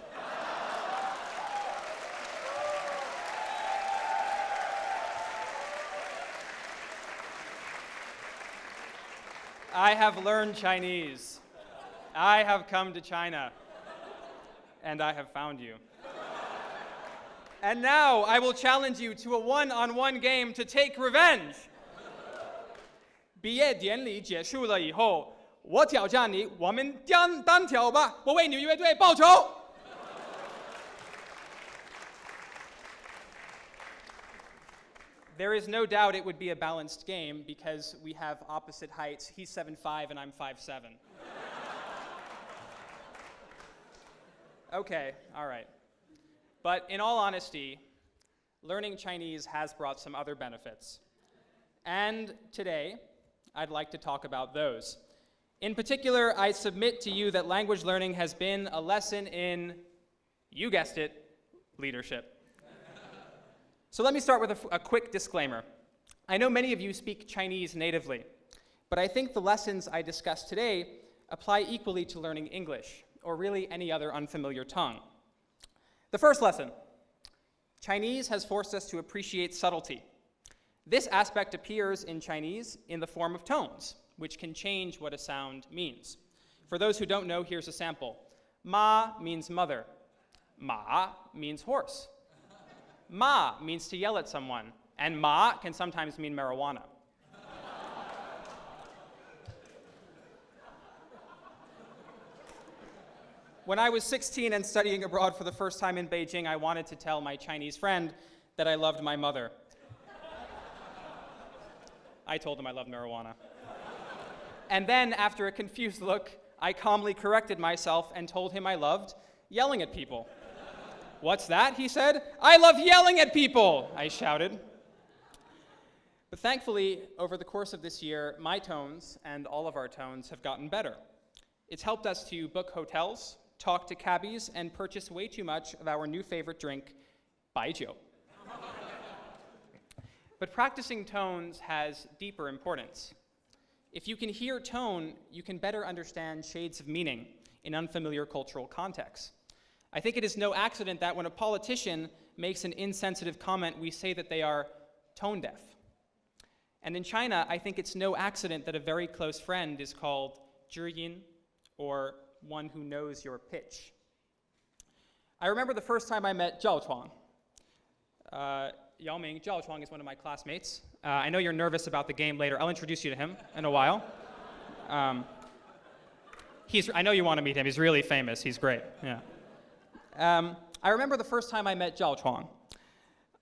E: I have learned Chinese. I have come to China. And I have found you. And now I will challenge you to a one-on-one game to take revenge. 毕业典礼结束了以后，我挑战你，我们单挑吧！我为纽约队报仇。There is no doubt it would be a balanced game because we have opposite heights. He's 7'5" and I'm 5'7". Okay, all right. But in all honesty, learning Chinese has brought some other benefits. And today, I'd like to talk about those. In particular, I submit to you that language learning has been a lesson in, you guessed it, leadership. So let me start with a quick disclaimer. I know many of you speak Chinese natively, but I think the lessons I discuss today apply equally to learning English, or really any other unfamiliar tongue. The first lesson, Chinese has forced us to appreciate subtlety. This aspect appears in Chinese in the form of tones, which can change what a sound means. For those who don't know, here's a sample. Ma means mother. Ma means horse. Ma means to yell at someone, and ma can sometimes mean marijuana. When I was 16 and studying abroad for the first time in Beijing, I wanted to tell my Chinese friend that I loved my mother. I told him I loved marijuana. And then, after a confused look, I calmly corrected myself and told him I loved yelling at people. What's that? He said. I love yelling at people, I shouted. But thankfully, over the course of this year, my tones and all of our tones have gotten better. It's helped us to book hotels, talk to cabbies, and purchase way too much of our new favorite drink, baijiu. But practicing tones has deeper importance. If you can hear tone, you can better understand shades of meaning in unfamiliar cultural contexts. I think it is no accident that when a politician makes an insensitive comment, we say that they are tone deaf. And in China, I think it's no accident that a very close friend is called zhiyin, or one who knows your pitch. I remember the first time I met Zhao Chuang. Yao Ming, Zhao Chuang is one of my classmates. I know you're nervous about the game later. I'll introduce you to him in a while. I know you want to meet him. He's really famous. He's great. Yeah. I remember the first time I met Zhao Chuang.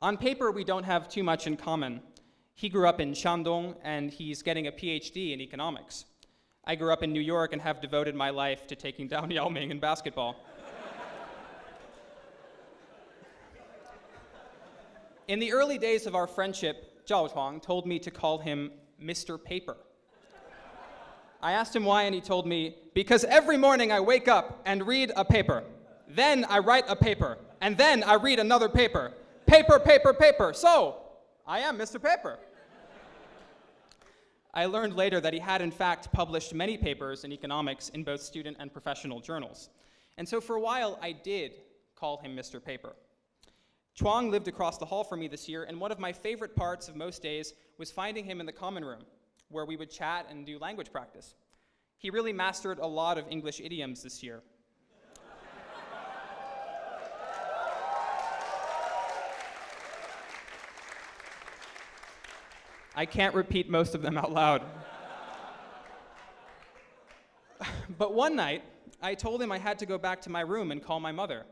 E: On paper, we don't have too much in common. He grew up in Shandong, and he's getting a PhD in economics. I grew up in New York and have devoted my life to taking down Yao Ming in basketball. In the early days of our friendship, Zhao Chuang told me to call him Mr. Paper. I asked him why, and he told me, because every morning I wake up and read a paper. Then I write a paper, and then I read another paper. Paper, paper, paper. So, I am Mr. Paper. I learned later that he had, in fact, published many papers in economics in both student and professional journals. And so for a while, I did call him Mr. Paper. Chuang lived across the hall from me this year, and one of my favorite parts of most days was finding him in the common room, where we would chat and do language practice. He really mastered a lot of English idioms this year. I can't repeat most of them out loud. But one night, I told him I had to go back to my room and call my mother.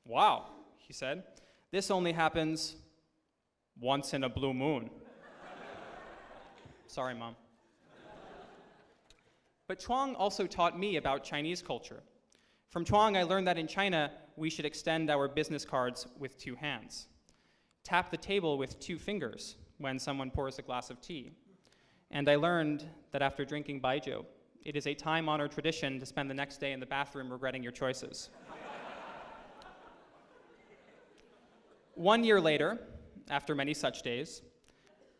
E: Wow, he said. This only happens once in a blue moon. Sorry, Mom. But Chuang also taught me about Chinese culture. From Chuang, I learned that in China, we should extend our business cards with two hands. Tap the table with two fingers when someone pours a glass of tea. And I learned that after drinking baijiu, it is a time-honored tradition to spend the next day in the bathroom regretting your choices. 1 year later, after many such days,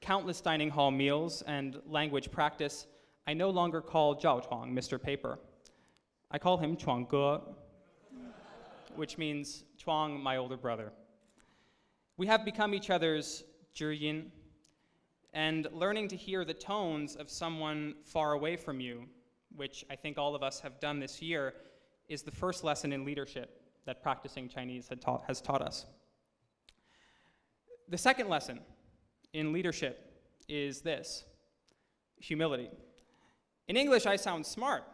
E: countless dining hall meals, and language practice, I no longer call Zhao Chuang Mr. Paper. I call him Chuang Ge, which means Chuang, my older brother. We have become each other's zhiyin, and learning to hear the tones of someone far away from you, which I think all of us have done this year, is the first lesson in leadership that practicing Chinese has taught us. The second lesson in leadership is this: humility. In English, I sound smart.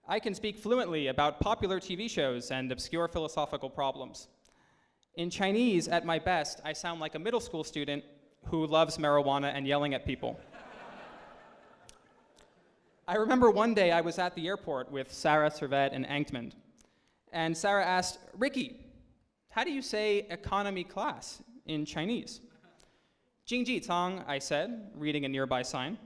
E: I can speak fluently about popular TV shows and obscure philosophical problems. In Chinese, at my best, I sound like a middle school student who loves marijuana and yelling at people. I remember one day I was at the airport with Sarah, Servet, and and Sarah asked, "Ricky, how do you say economy class in Chinese. "Jingji Cang," I said, reading a nearby sign.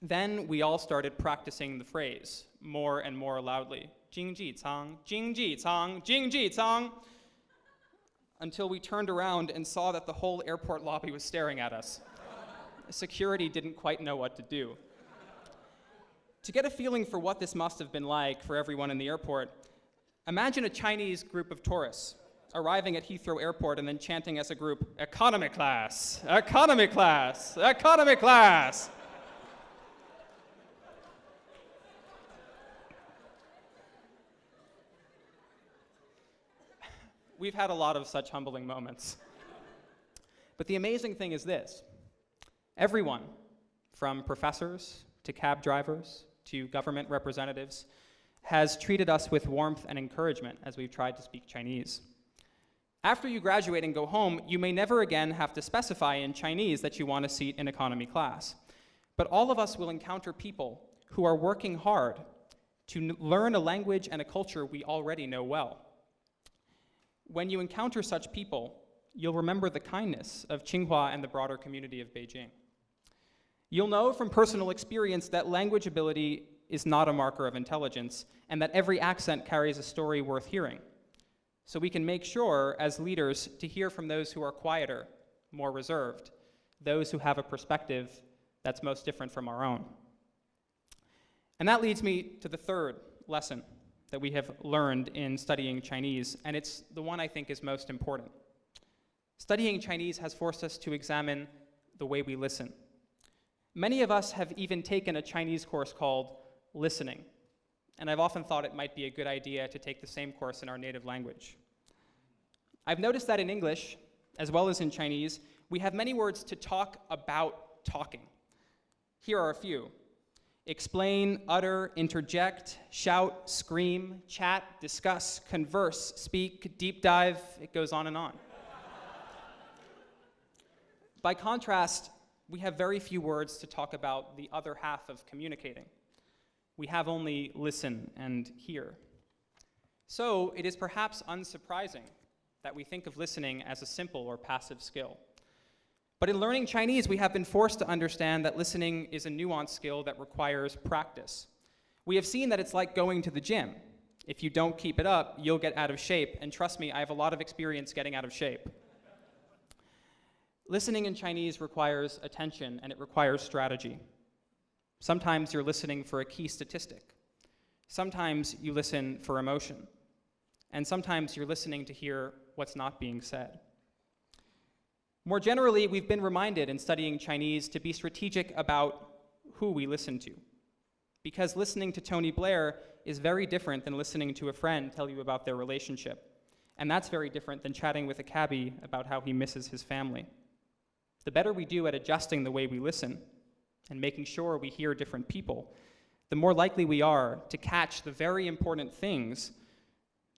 E: Then we all started practicing the phrase more and more loudly. "Jingji Cang, Jingji Cang, Jingji Cang," until we turned around and saw that the whole airport lobby was staring at us. Security didn't quite know what to do. To get a feeling for what this must have been like for everyone in the airport, imagine a Chinese group of tourists arriving at Heathrow Airport and then chanting as a group, "Economy class, economy class, economy class." We've had a lot of such humbling moments. But the amazing thing is this. Everyone, from professors to cab drivers to government representatives, has treated us with warmth and encouragement as we've tried to speak Chinese. After you graduate and go home, you may never again have to specify in Chinese that you want a seat in economy class. But all of us will encounter people who are working hard to learn a language and a culture we already know well. When you encounter such people, you'll remember the kindness of Tsinghua and the broader community of Beijing. You'll know from personal experience that language ability is not a marker of intelligence, and that every accent carries a story worth hearing. So we can make sure, as leaders, to hear from those who are quieter, more reserved, those who have a perspective that's most different from our own. And that leads me to the third lesson that we have learned in studying Chinese, and it's the one I think is most important. Studying Chinese has forced us to examine the way we listen. Many of us have even taken a Chinese course called listening, and I've often thought it might be a good idea to take the same course in our native language. I've noticed that in English, as well as in Chinese, we have many words to talk about talking. Here are a few: explain, utter, interject, shout, scream, chat, discuss, converse, speak, deep dive. It goes on and on. By contrast, we have very few words to talk about the other half of communicating. We have only listen and hear. So it is perhaps unsurprising that we think of listening as a simple or passive skill. But in learning Chinese, we have been forced to understand that listening is a nuanced skill that requires practice. We have seen that it's like going to the gym. If you don't keep it up, you'll get out of shape. And trust me, I have a lot of experience getting out of shape. Listening in Chinese requires attention, and it requires strategy. Sometimes you're listening for a key statistic. Sometimes you listen for emotion. And sometimes you're listening to hear what's not being said. More generally, we've been reminded in studying Chinese to be strategic about who we listen to. Because listening to Tony Blair is very different than listening to a friend tell you about their relationship. And that's very different than chatting with a cabbie about how he misses his family. The better we do at adjusting the way we listen and making sure we hear different people, the more likely we are to catch the very important things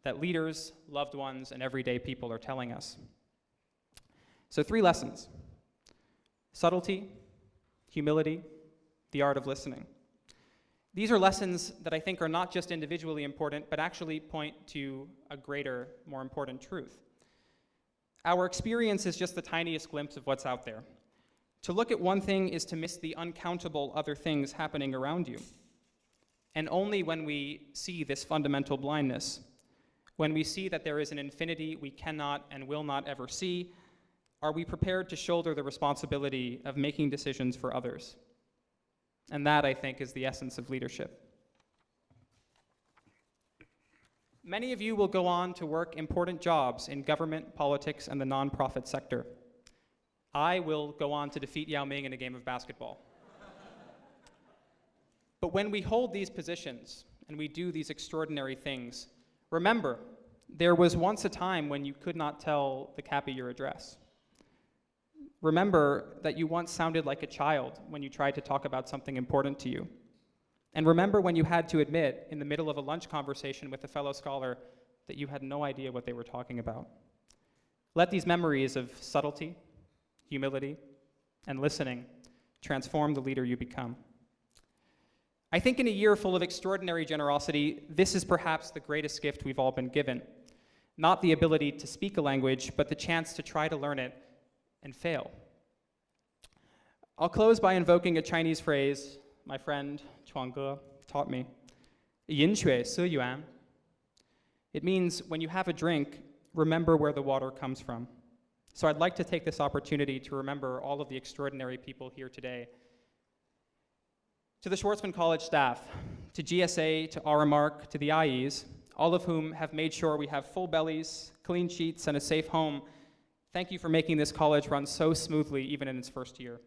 E: that leaders, loved ones, and everyday people are telling us. So 3 lessons: subtlety, humility, the art of listening. These are lessons that I think are not just individually important, but actually point to a greater, more important truth. Our experience is just the tiniest glimpse of what's out there. To look at one thing is to miss the uncountable other things happening around you. And only when we see this fundamental blindness, when we see that there is an infinity we cannot and will not ever see, are we prepared to shoulder the responsibility of making decisions for others. And that, I think, is the essence of leadership. Many of you will go on to work important jobs in government, politics, and the nonprofit sector. I will go on to defeat Yao Ming in a game of basketball. But when we hold these positions and we do these extraordinary things, remember, there was once a time when you could not tell the cabbie your address. Remember that you once sounded like a child when you tried to talk about something important to you. And remember when you had to admit in the middle of a lunch conversation with a fellow scholar that you had no idea what they were talking about. Let these memories of subtlety, humility, and listening transform the leader you become. I think in a year full of extraordinary generosity, this is perhaps the greatest gift we've all been given. Not the ability to speak a language, but the chance to try to learn it and fail. I'll close by invoking a Chinese phrase my friend Chuang Ge taught me. 饮水思源. It means when you have a drink, remember where the water comes from. So I'd like to take this opportunity to remember all of the extraordinary people here today. To the Schwarzman College staff, to GSA, to RMARC, to the IEs, all of whom have made sure we have full bellies, clean sheets, and a safe home, thank you for making this college run so smoothly even in its first year.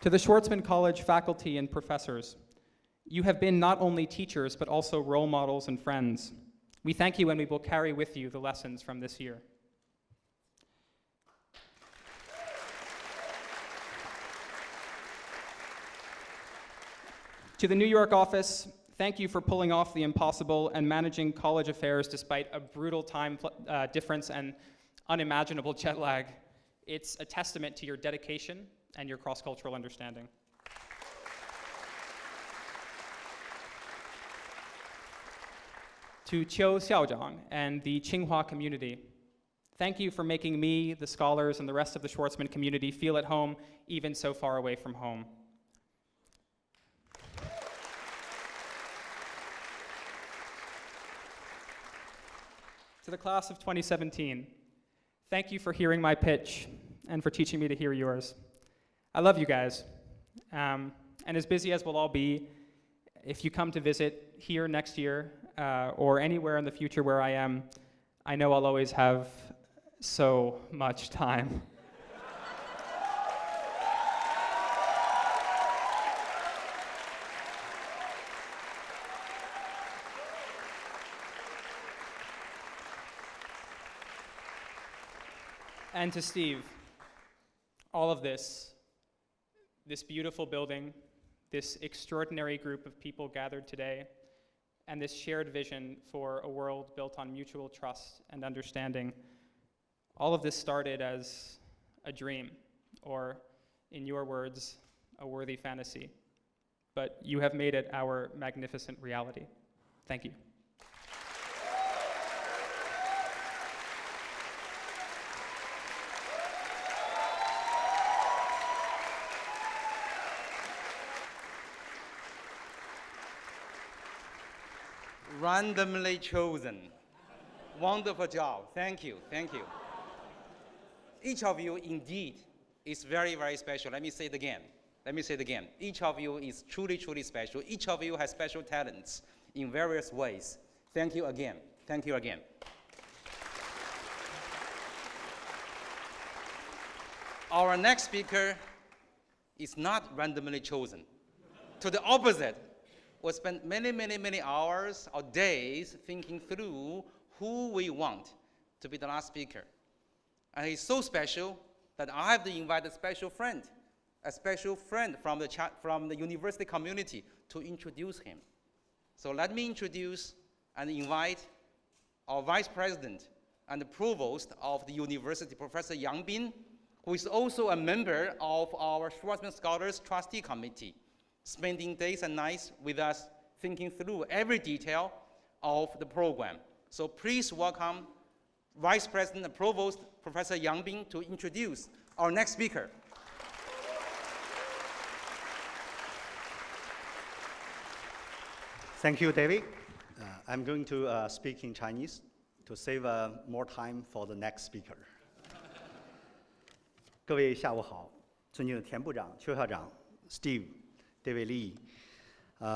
E: To the Schwarzman College faculty and professors, you have been not only teachers, but also role models and friends. We thank you and we will carry with you the lessons from this year. To the New York office, thank you for pulling off the impossible and managing college affairs despite a brutal time difference and unimaginable jet lag. It's a testament to your dedication and your cross-cultural understanding. To Qiu Xiaozhang and the Tsinghua community, thank you for making me, the scholars, and the rest of the Schwarzman community feel at home, even so far away from home. To the class of 2017, thank you for hearing my pitch and for teaching me to hear yours. I love you guys. And as busy as we'll all be, if you come to visit here next year or anywhere in the future where I am, I know I'll always have so much time. And to Steve, all of this beautiful building, this extraordinary group of people gathered today, and this shared vision for a world built on mutual trust and understanding, all of this started as a dream, or in your words, a worthy fantasy. But you have made it our magnificent reality. Thank you.
A: Randomly chosen. Wonderful job. Thank you. Thank you. Each of you indeed is very, very special. Let me say it again. Each of you is truly, truly special. Each of you has special talents in various ways. Thank you again. Thank you again. Our next speaker is not randomly chosen. To the opposite. We spent many hours or days thinking through who we want to be the last speaker. And he's so special that I have to invite a special friend from the university community to introduce him. So let me introduce and invite our Vice President and the Provost of the university, Professor Yang Bin, who is also a member of our Schwarzman Scholars Trustee Committee, spending days and nights with us thinking through every detail of the program. So please welcome Vice President and Provost Professor Yang Bin to introduce our next speaker.
F: Thank you, David. I'm going to speak in Chinese to save more time for the next speaker. 各位下午好，尊敬的田部长、邱校长、Steve、David Lee，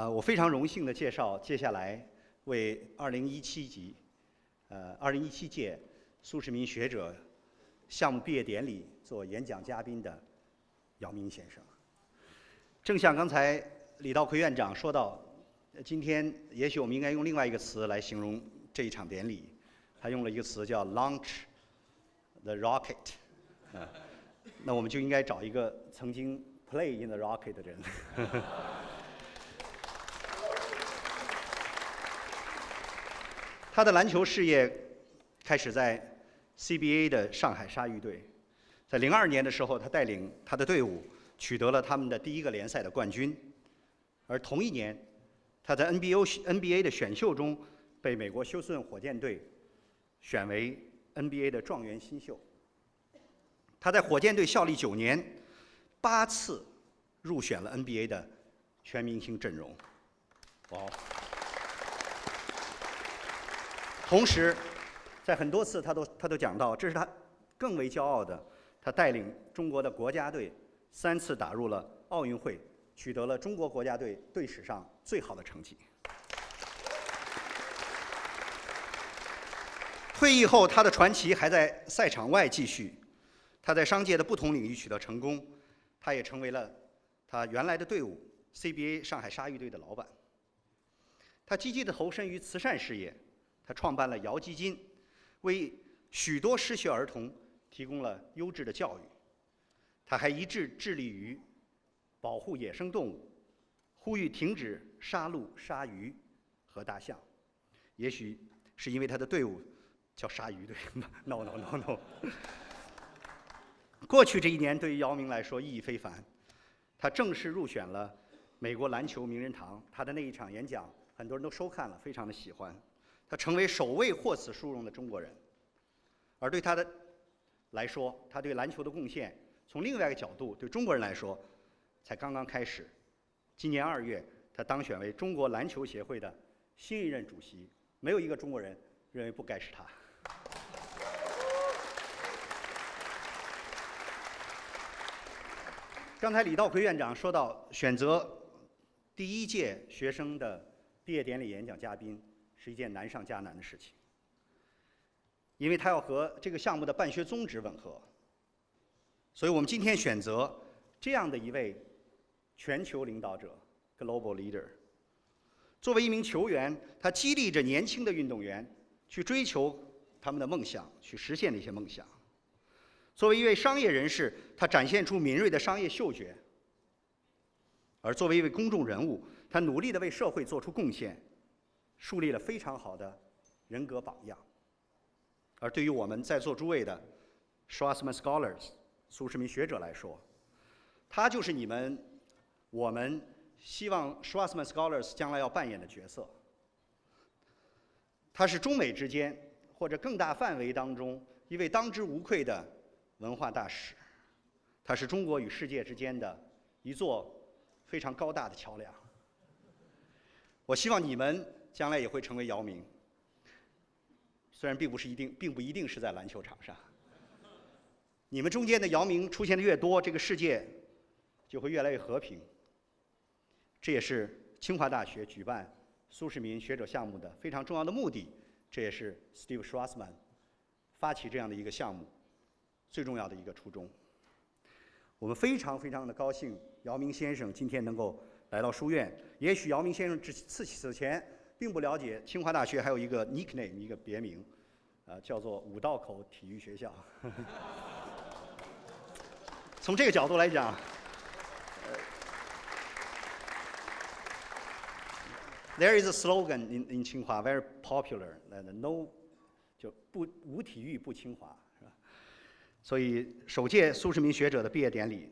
F: 我非常荣幸的介绍接下来为2017届苏世民学者项目毕业典礼做演讲嘉宾的姚明先生。正像刚才李道奎院长说到，今天也许我们应该用另外一个词来形容这一场典礼，他用了一个词叫 “launch the rocket”，那我们就应该找一个曾经 play in the rocket 的人。他的篮球事业开始在 CBA 的上海鲨鱼队，在02年的时候，他带领他的队伍取得了他们的第一个联赛的冠军。而同一年，他在 NBA 的选秀中被美国休斯顿火箭队选为 NBA 的状元新秀。他在火箭队效力9年，8次入选了 NBA 的全明星阵容。哇！同时，在很多次他都讲到，这是他更为骄傲的，他带领中国的国家队3次打入了奥运会，取得了中国国家队队史上最好的成绩。退役后，他的传奇还在赛场外继续。他在商界的不同领域取得成功，他也成为了他原来的队伍 CBA 上海鲨鱼队的老板。他积极地投身于慈善事业，他创办了瑶基金，为许多失学儿童提供了优质的教育。他还致力于保护野生动物，呼吁停止杀戮鲨鱼和大象。也许是因为他的队伍叫鲨鱼队，no。过去这1年对于姚明来说意义非凡，他正式入选了美国篮球名人堂。他的那一场演讲，很多人都收看了，非常的喜欢。他成为首位获此殊荣的中国人。而对他来说，他对篮球的贡献，从另外一个角度，对中国人来说，才刚刚开始。今年2月，他当选为中国篮球协会的新一任主席，没有一个中国人认为不该是他。刚才李稻葵院长说到，选择第1届学生的毕业典礼演讲嘉宾是一件难上加难的事情，因为他要和这个项目的办学宗旨吻合。所以我们今天选择这样的一位全球领导者 （global leader）。作为一名球员，他激励着年轻的运动员去追求他们的梦想，去实现那些梦想。作为一位商业人士，他展现出敏锐的商业嗅觉；而作为一位公众人物，他努力地为社会做出贡献，树立了非常好的人格榜样。而对于我们在座诸位的 Schwarzman Scholars 苏世民学者来说，他就是我们希望 Schwarzman Scholars 将来要扮演的角色。他是中美之间或者更大范围当中一位当之无愧的文化大使，它是中国与世界之间的一座非常高大的桥梁。我希望你们将来也会成为姚明，虽然并不一定是在篮球场上。你们中间的姚明出现的越多，这个世界就会越来越和平。这也是清华大学举办苏世民学者项目的非常重要的目的，这也是 Steve Schwarzman 发起这样的一个项目最重要的一个初衷。我们非常的高兴，姚明先生今天能够来到书院。也许姚明先生此前并不了解清华大学还有一个 nickname， 一个别名，叫做五道口体育学校。从这个角度来讲，there is a slogan in 清华 very popular， no 就无体育不清华。所以，首届苏世民学者的毕业典礼，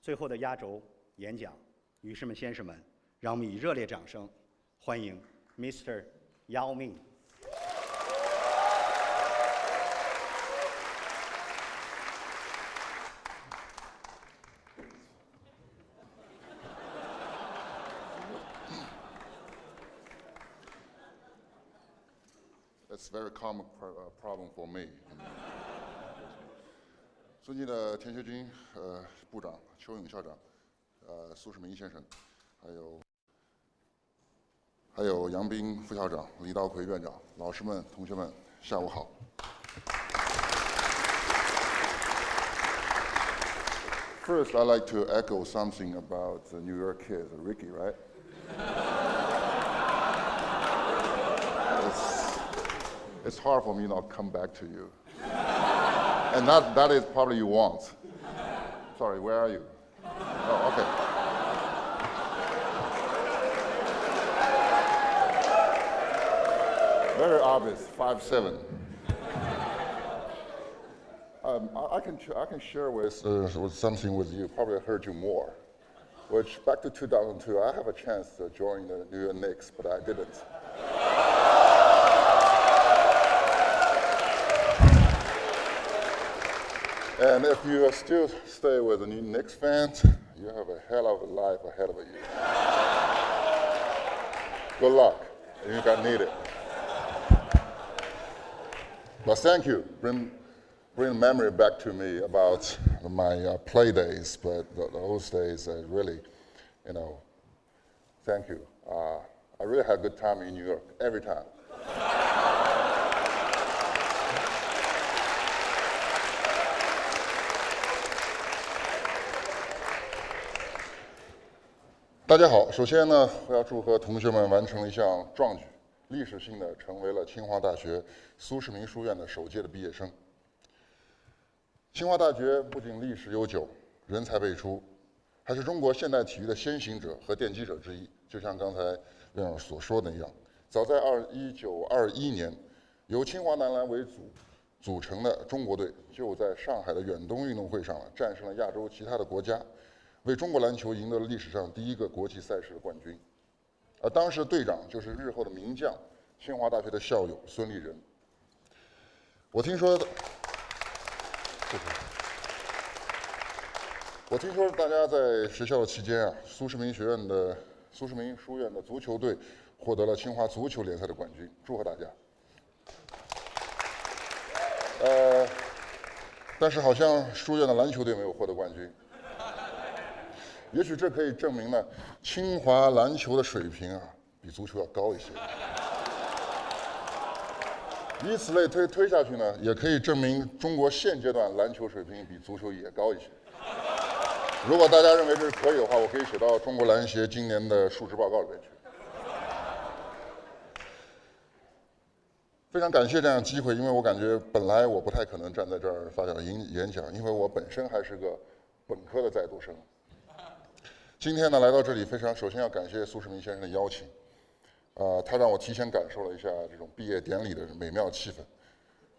F: 最后的压轴演讲，女士们、先生们，让我们以热烈掌声欢迎 Mr. Yao Ming。That's
G: a very common problem for me. 尊敬的田学军部长、邱勇校长、苏世民先生，还有杨斌副校长、李稻葵院长、老师们、同学们，下午好。First, I'd like to echo something about the New York kid, Ricky, right? It's hard for me not to come back to you. And that is probably you want. Sorry, where are you? Oh, okay. Very obvious, 5'7". I can share with something with you. Probably heard you more. Which back to 2002, I have a chance to join the New York Knicks, but I didn't. And if you still stay with the New Knicks fans, you have a hell of a life ahead of you. Good luck. You can need it. But thank you. Bring memory back to me about my play days, but those days really, thank you. I really had a good time in New York, every time. 大家好，首先呢，我要祝贺同学们完成了一项壮举，历史性的成为了清华大学苏世民书院的首届的毕业生。清华大学不仅历史悠久，人才辈出，还是中国现代体育的先行者和奠基者之一。就像刚才院长所说的一样，早在1921年，由清华男篮为组成的中国队，就在上海的远东运动会上战胜了亚洲其他的国家，为中国篮球赢得了历史上第一个国际赛事的冠军。而当时队长就是日后的名将，清华大学的校友孙立人。我听说大家在学校的期间苏世民书院的足球队获得了清华足球联赛的冠军，祝贺大家。但是好像书院的篮球队没有获得冠军。也许这可以证明呢，清华篮球的水平比足球要高一些。以此类推下去呢，也可以证明中国现阶段篮球水平比足球也高一些。如果大家认为这是可以的话，我可以写到中国篮协今年的述职报告里面去。非常感谢这样的机会，因为我感觉本来我不太可能站在这儿发表演讲，因为我本身还是个本科的在读生。今天呢来到这里，首先要感谢苏世民先生的邀请，他让我提前感受了一下这种毕业典礼的美妙气氛。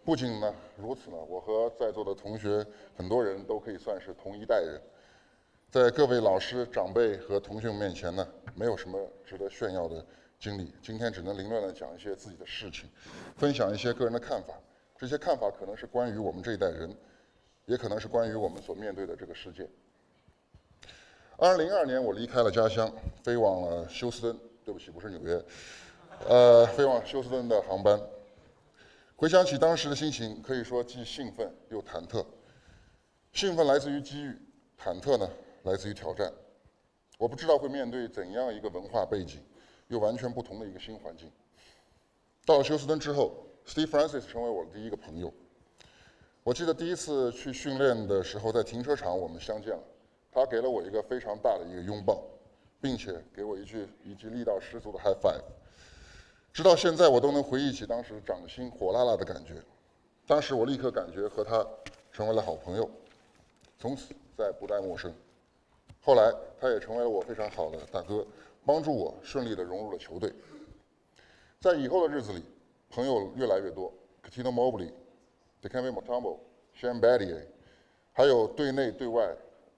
G: 不仅呢如此呢，我和在座的同学很多人都可以算是同一代人，在各位老师、长辈和同学们面前呢，没有什么值得炫耀的经历。今天只能凌乱地讲一些自己的事情，分享一些个人的看法。这些看法可能是关于我们这一代人，也可能是关于我们所面对的这个世界。2002年，我离开了家乡，飞往了休斯敦，对不起，不是纽约，飞往休斯敦的航班。回想起当时的心情，可以说既兴奋又忐忑。兴奋来自于机遇，忐忑呢来自于挑战。我不知道会面对怎样一个文化背景，又完全不同的一个新环境。到了休斯敦之后 ，Steve Francis 成为我的第一个朋友。我记得第一次去训练的时候，在停车场我们相见了。他给了我一个非常大的一个拥抱，并且给我一句力道十足的 high five。直到现在，我都能回忆起当时掌心火辣辣的感觉。当时我立刻感觉和他成为了好朋友，从此再不再陌生。后来，他也成为了我非常好的大哥，帮助我顺利地融入了球队。在以后的日子里，朋友越来越多 ，Cuttino Mobley、Dikembe Mutombo、Shane Battier， 还有队内队外。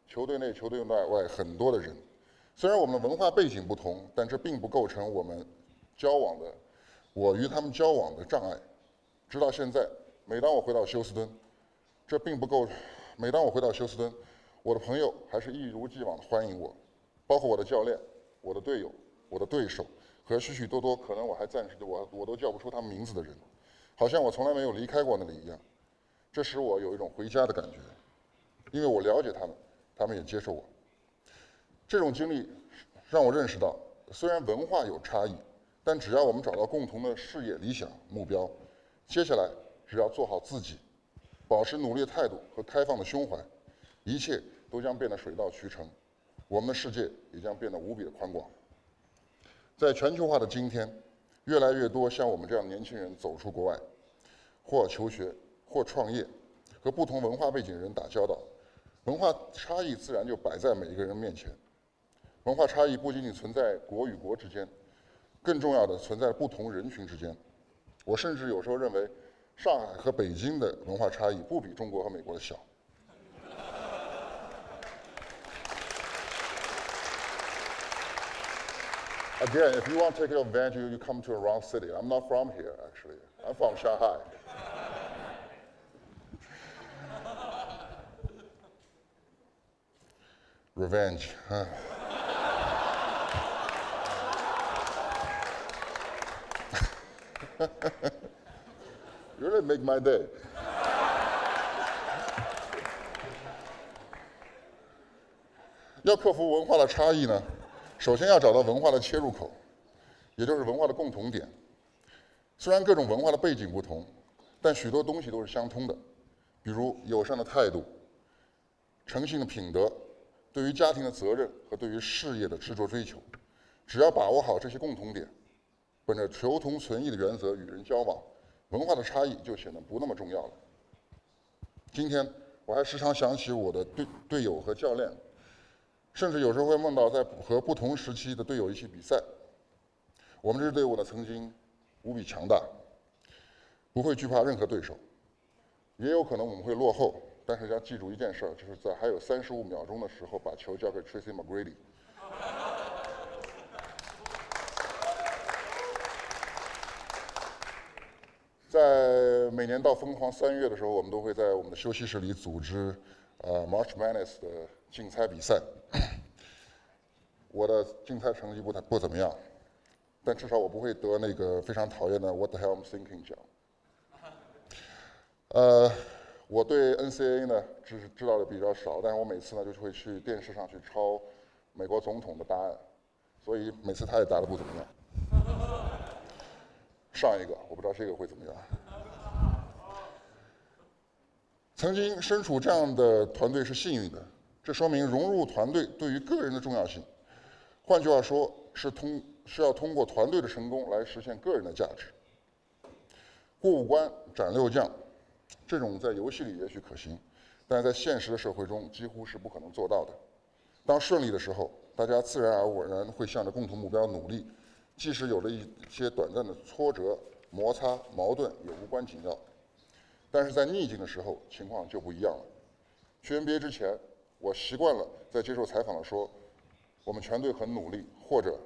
G: 球队内、球队外很多的人，虽然我们的文化背景不同，但这并不构成我与他们交往的障碍。直到现在，每当我回到休斯敦，我的朋友还是一如既往的欢迎我，包括我的教练、我的队友、我的对手和许许多多可能我都叫不出他们名字的人，好像我从来没有离开过那里一样。这使我有一种回家的感觉，因为我了解他们。他们也接受我。这种经历让我认识到，虽然文化有差异，但只要我们找到共同的事业理想目标，接下来只要做好自己，保持努力的态度和开放的胸怀，一切都将变得水到渠成，我们的世界也将变得无比的宽广。在全球化的今天，越来越多像我们这样的年轻人走出国外，或求学，或创业，和不同文化背景的人打交道。文化差异自然就摆在每一个人面前。文化差异不仅仅存在国与国之间，更重要的存在不同人群之间。我甚至有时候认为，上海和北京的文化差异不比中国和美国的小。Again, if you want to take advantage, you come to a wrong city. I'm not from here, actually. I'm from Shanghai. Revenge. Huh? You really make my day. 要克服文化的差异呢，首先要找到文化的切入口，也就是文化的共同点。虽然各种文化的背景不同，但许多东西都是相通的，比如友善的态度、诚信的品德、对于家庭的责任和对于事业的执着追求。只要把握好这些共同点，本着求同存异的原则与人交往，文化的差异就显得不那么重要了。今天我还时常想起我的队友和教练，甚至有时候会梦到在和不同时期的队友一起比赛。我们这支队伍呢，曾经无比强大，不会惧怕任何对手，也有可能我们会落后，但是要记住一件事儿，就是在还有35秒钟的时候，把球交给 Tracy McGrady。在每年到疯狂3月的时候，我们都会在我们的休息室里组织March Madness 的竞猜比赛。我的竞猜成绩不怎么样，但至少我不会得那个非常讨厌的 What the hell I'm thinking 奖。我对 NCAA 呢知道的比较少，但是我每次呢就会去电视上去抄美国总统的答案，所以每次他也答得不怎么样。上一个我不知道这个会怎么样。曾经身处这样的团队是幸运的，这说明融入团队对于个人的重要性。换句话说，是要通过团队的成功来实现个人的价值。过五关斩六将，这种在游戏里也许可行，但在现实的社会中几乎是不可能做到的。当顺利的时候，大家自然而然会向着共同目标努力，即使有了一些短暂的挫折、摩擦、矛盾，也无关紧要。但是在逆境的时候，情况就不一样了。去 NBA 之前，我习惯了在接受采访的说，我们全队很努力，或者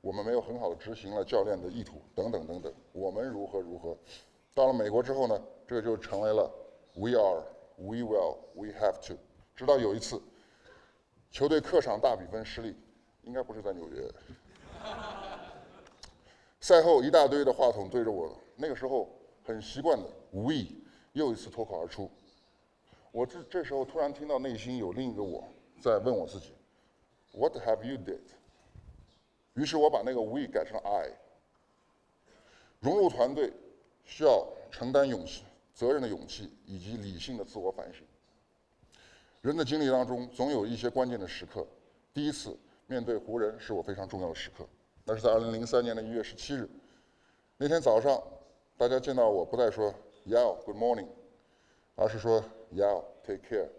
G: 我们没有很好的执行了教练的意图，等等等等，我们如何如何。到了美国之后呢，这个就成为了 We are, we will, we have to。直到有一次，球队客场大比分失利，应该不是在纽约。赛后一大堆的话筒对着我，那个时候很习惯的 We 又一次脱口而出。我这时候突然听到内心有另一个我在问我自己 What have you did？ 于是我把那个 We 改成了 I。融入团队需要承担责任的勇气以及理性的自我反省。人的经历当中总有一些关键的时刻，第一次面对湖人是我非常重要的时刻，那是在2003年的1月17日。那天早上，大家见到我不再说 Yao Good morning， 而是说 Yao Take care。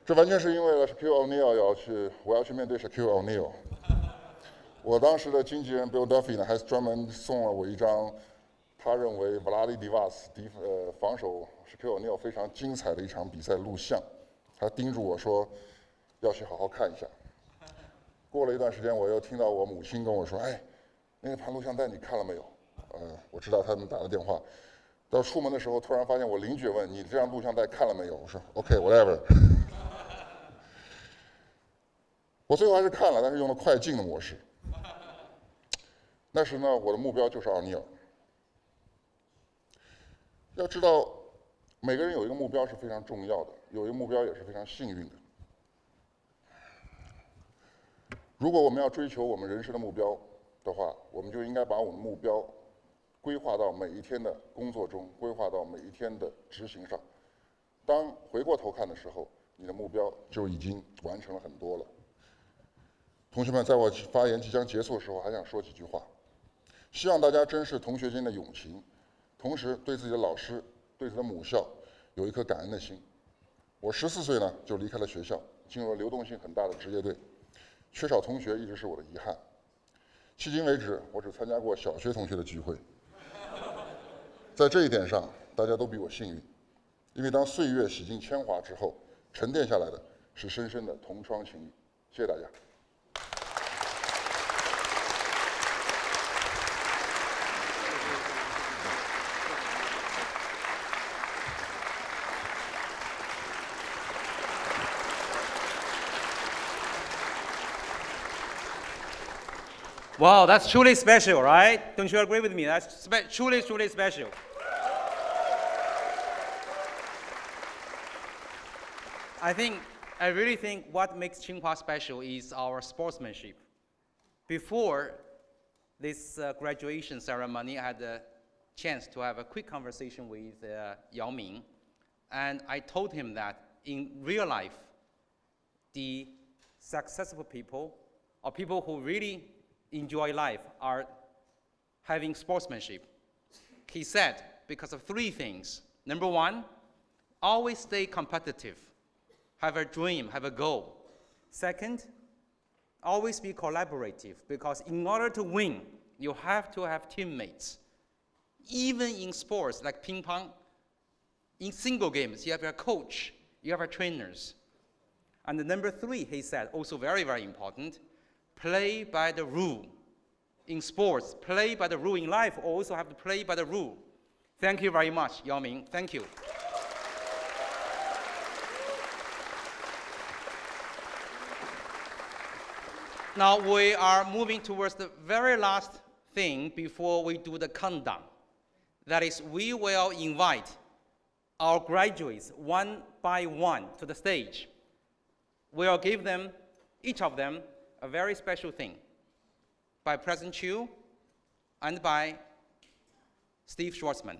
G: 这完全是因为了 Shaquille O'Neal 我要去面对 Shaquille O'Neal。我当时的经纪人 Bill Duffy 呢，还专门送了我一张他认为 Vlade Divac 防守 Shaquille O'Neal 非常精彩的一场比赛录像，他叮嘱我说要去好好看一下。过了一段时间，我又听到我母亲跟我说：“哎，那盘录像带你看了没有？”我知道他们打了电话。到出门的时候，突然发现我邻居问：“你这张录像带看了没有？”我说 ：“OK, whatever。”我最后还是看了，但是用了快进的模式。那时呢，我的目标就是奥尼尔。要知道，每个人有一个目标是非常重要的，有一个目标也是非常幸运的。如果我们要追求我们人生的目标的话，我们就应该把我们的目标规划到每一天的工作中，规划到每一天的执行上。当回过头看的时候，你的目标就已经完成了很多了。同学们，在我发言即将结束的时候，还想说几句话。希望大家珍视同学间的友情，同时对自己的老师、对自己的母校有一颗感恩的心。我14岁呢就离开了学校，进入了流动性很大的职业队，缺少同学一直是我的遗憾。迄今为止，我只参加过小学同学的聚会，在这一点上，大家都比我幸运，因为当岁月洗尽铅华之后，沉淀下来的是深深的同窗情谊。谢谢大家。
A: Wow, that's truly special, right? Don't you agree with me? That's truly, truly special. I really think what makes Tsinghua special is our sportsmanship. Before this graduation ceremony, I had a chance to have a quick conversation with Yao Ming, and I told him that in real life, the successful people, or people who really enjoy life, are having sportsmanship. He said, because of three things. Number one, always stay competitive. Have a dream, have a goal. Second, always be collaborative, because in order to win, you have to have teammates. Even in sports like ping pong, in single games, you have a coach, you have trainers. And the number three, he said, also very, very important, play by the rule. In sports, play by the rule. In life, also have to play by the rule. Thank you very much, Yao Ming. Thank you. Now we are moving towards the very last thing before we do the countdown. That is, we will invite our graduates one by one to the stage. We'll give them, each of them, a very special thing by President Chiu and by Steve Schwarzman.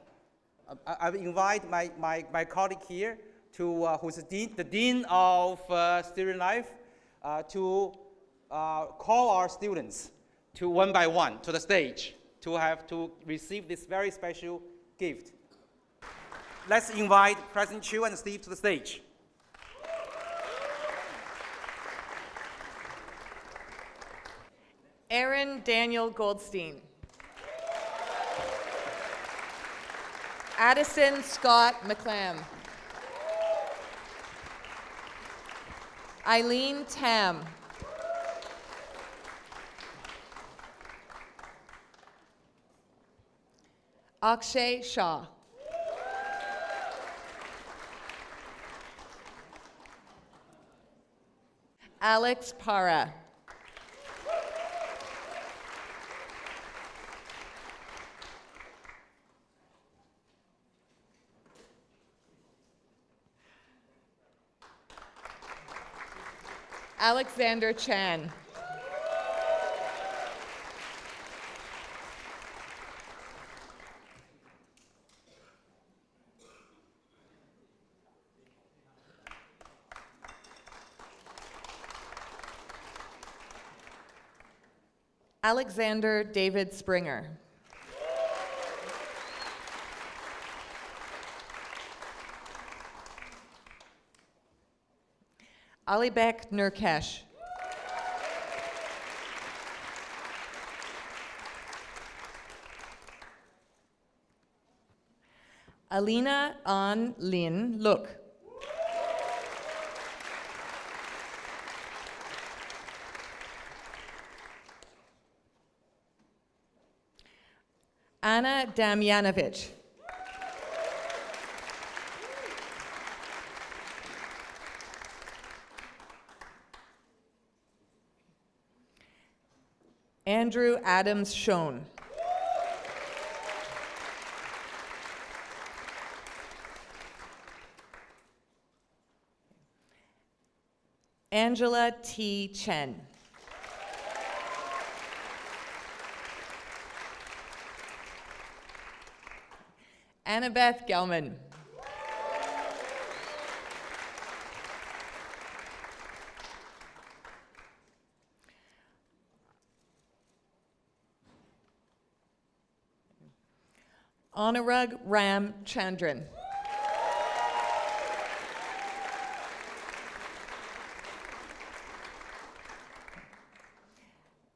A: I invite my colleague here, who's the Dean of Student Life, to call our students to one by one to the stage to receive this very special gift. Let's invite President Chiu and Steve to the stage.
H: Aaron Daniel Goldstein. Addison Scott McClam. Eileen Tam. Akshay Shah. Alex Para. Alexander Chan. Alexander David Springer. Alibek Nurkesh. Alina An Lin Look. Anna Damjanovic. Andrew Adams Schoen. Angela T. Chen. Annabeth Gelman. Anurag Ram Chandran.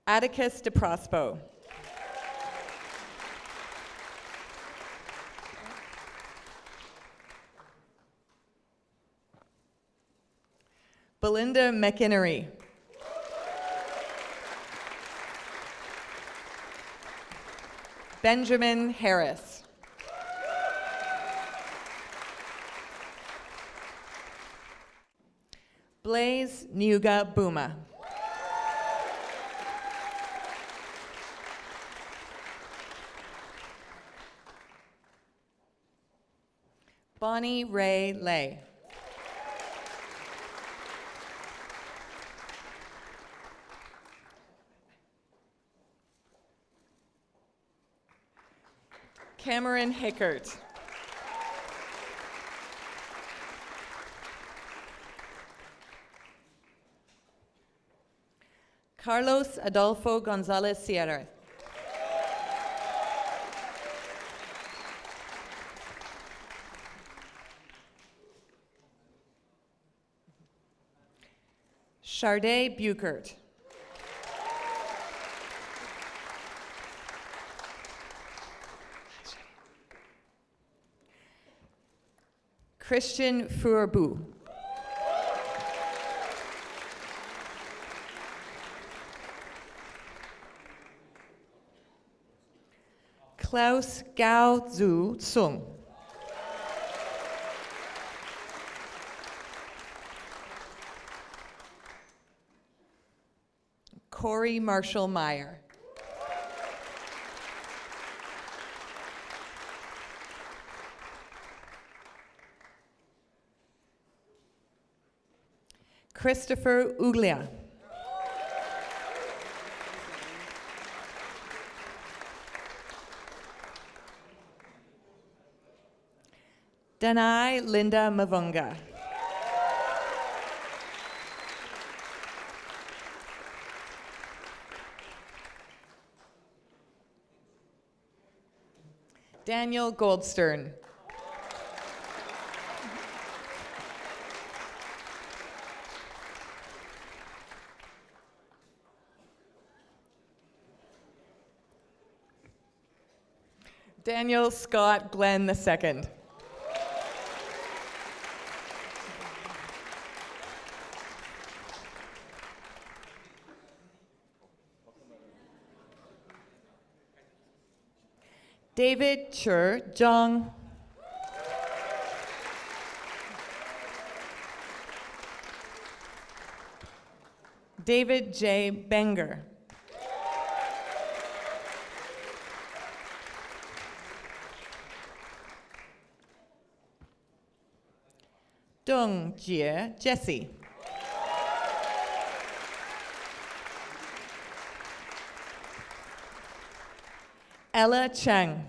H: Atticus DeProspo. Belinda McInnery. Benjamin Harris. Blaze Nuga Buma. Bonnie Ray Lay. Cameron Hickert. Carlos Adolfo Gonzalez Sierra. Charday Buchert. Christian Furbu. Klaus Gao Zhu Sung. Corey Marshall Meyer. Christopher Uglia. Danai Linda Mavunga. Daniel Goldstern. Daniel Scott Glenn II. David Chur Zhang. David J. Benger. Dong Jie Jesse. Ella Cheng.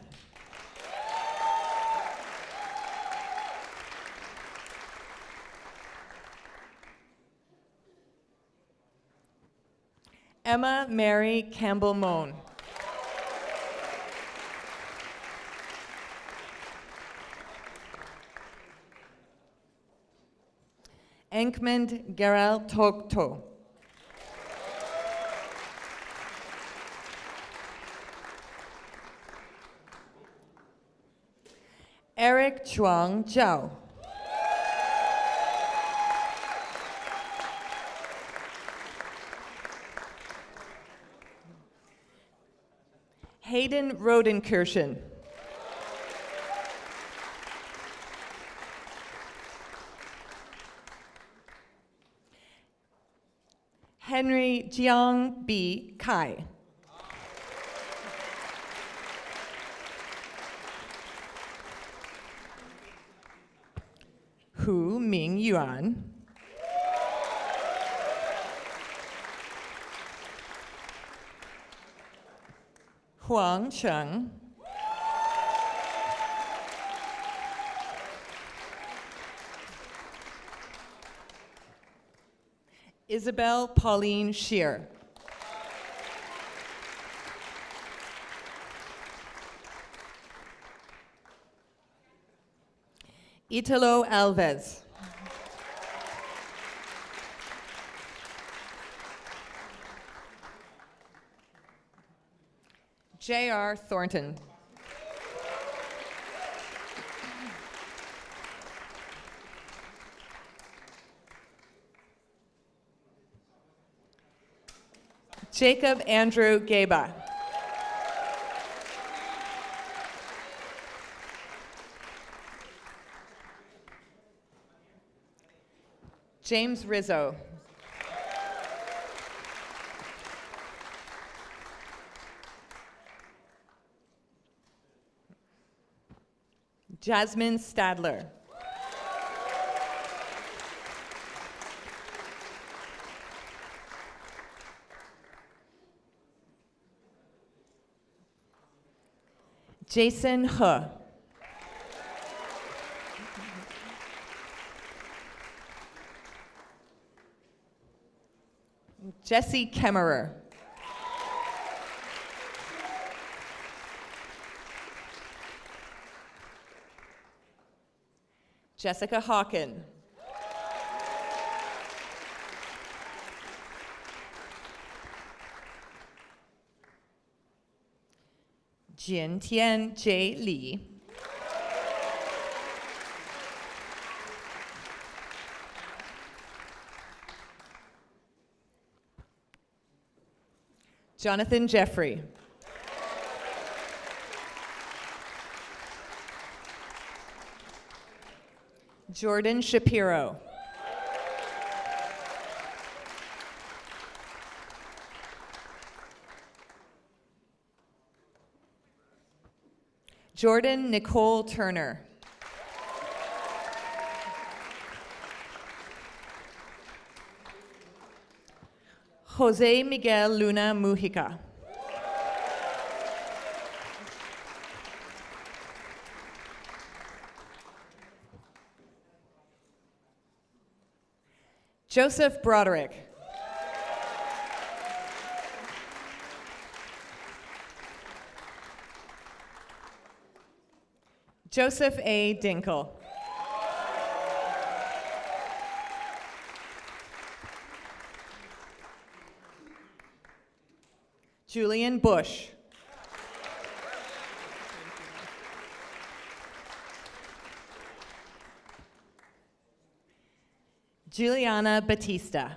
H: Emma Mary Campbell Moan. Enkmend Gerald Tokto. Eric Chuang Zhao. Hayden Rodenkirchen. Henry Jiang B. Kai. Hu Ming Yuan. Huang Cheng. Isabel Pauline Shear. Italo Alves. J.R. Thornton. Jacob Andrew Gaba. James Rizzo. Jasmine Stadler. Jason He. Jesse Kemmerer. Jessica Hawken. Jiantian J. Li. Jonathan Jeffrey. Jordan Shapiro. Jordan Nicole Turner. Jose Miguel Luna Mujica. Joseph Broderick. Joseph A. Dinkle. Julian Bush. Juliana Batista.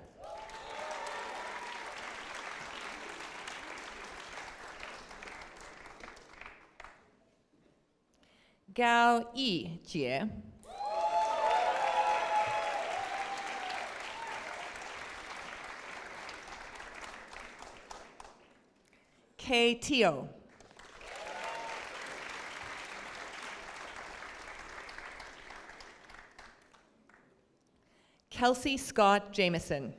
H: Gao Yi Jie. Kay Teo. Kelsey Scott Jameson.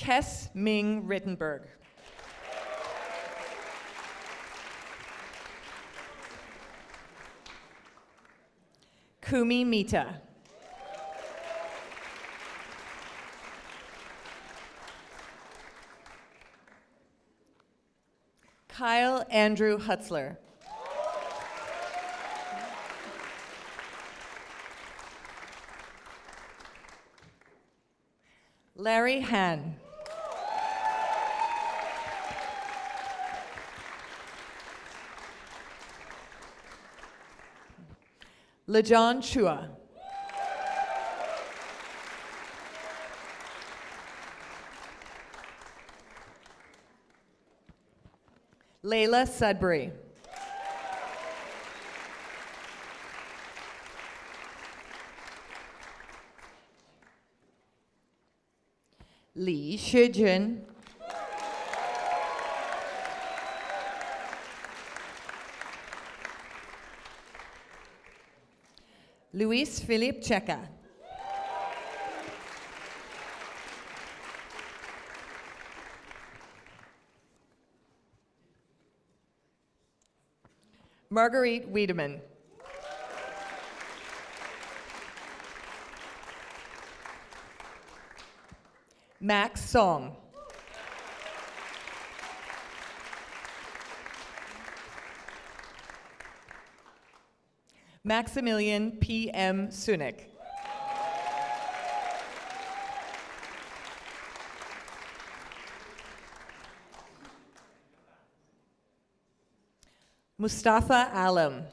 H: Kess Ming Rittenberg. Kumi Mita. Kyle Andrew Hutzler. Larry Han. LeJohn Chua. Layla Sudbury. Li Shijun. Luis Philippe Checa. Marguerite Wiedemann. Max Song. Maximilian P.M. Sunick. Mustafa Alam.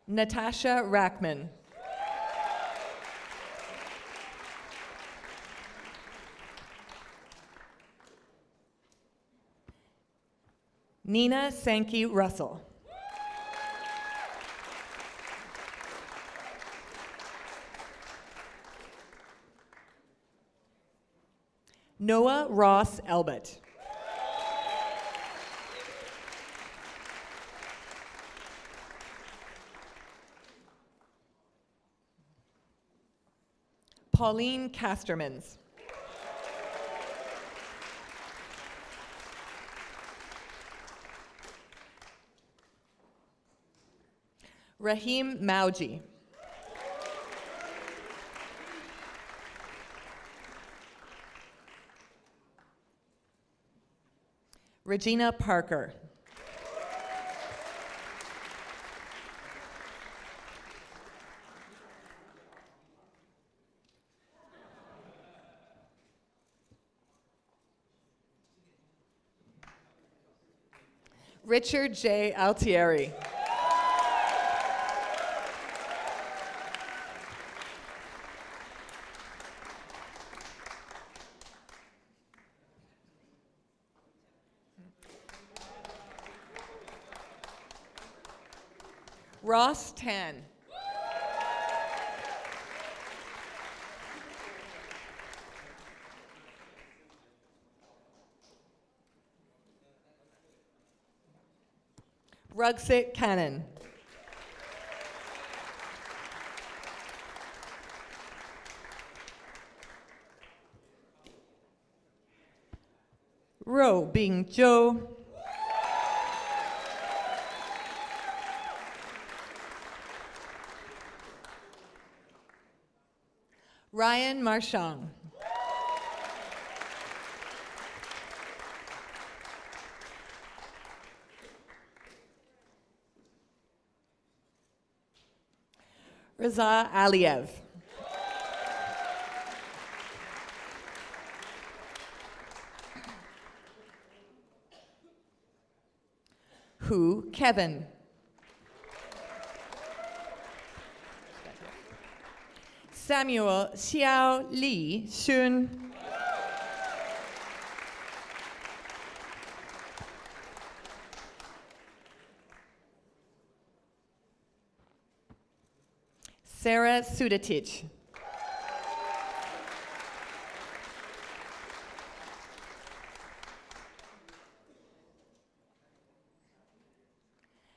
H: Natasha Rackman. Nina Sankey Russell. Noah Ross Elbert. Pauline Castermans. Rahim Mauji. Regina Parker. Richard J. Altieri. Ross Tan. Rugsit Cannon. Ro Bing Zhou. Ryan Marchand. Reza Aliyev. Hu Kevin. Samuel Xiao Li Xun. Sarah Sudatich.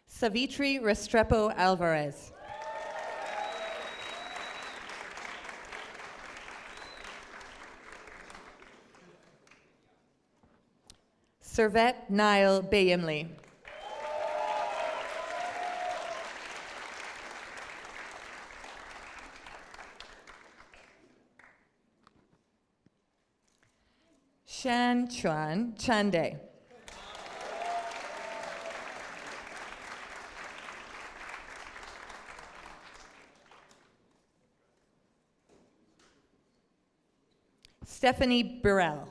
H: Savitri Restrepo Alvarez. Servet Niall Bayemly. Shan Chuan Chande. Stephanie Burrell.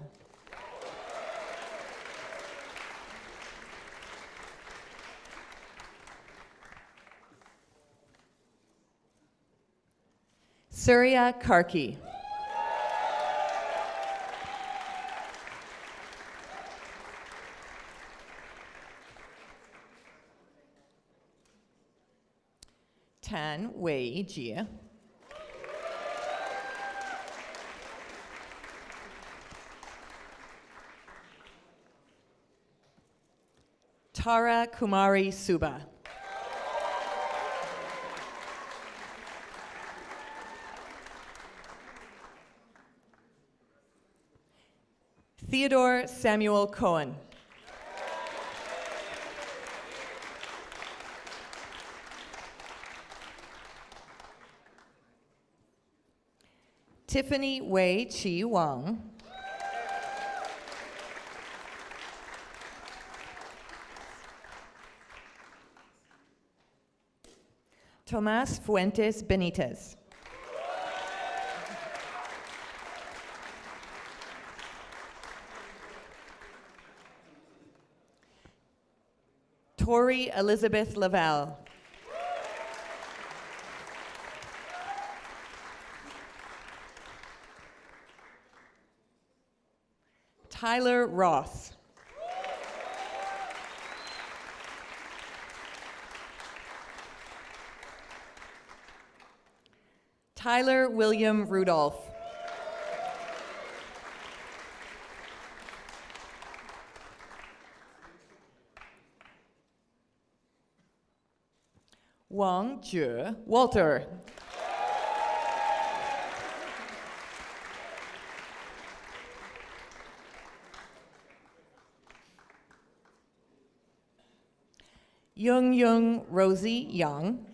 H: Surya Karki. Tan Wei Jie. Tara Kumari Suba. Theodore Samuel Cohen. Tiffany Wei Chi Wang. Tomas Fuentes Benitez. Tori Elizabeth Laval. Tyler Ross. Tyler William Rudolph. Wang Jue Walter. Young Rosie Yang.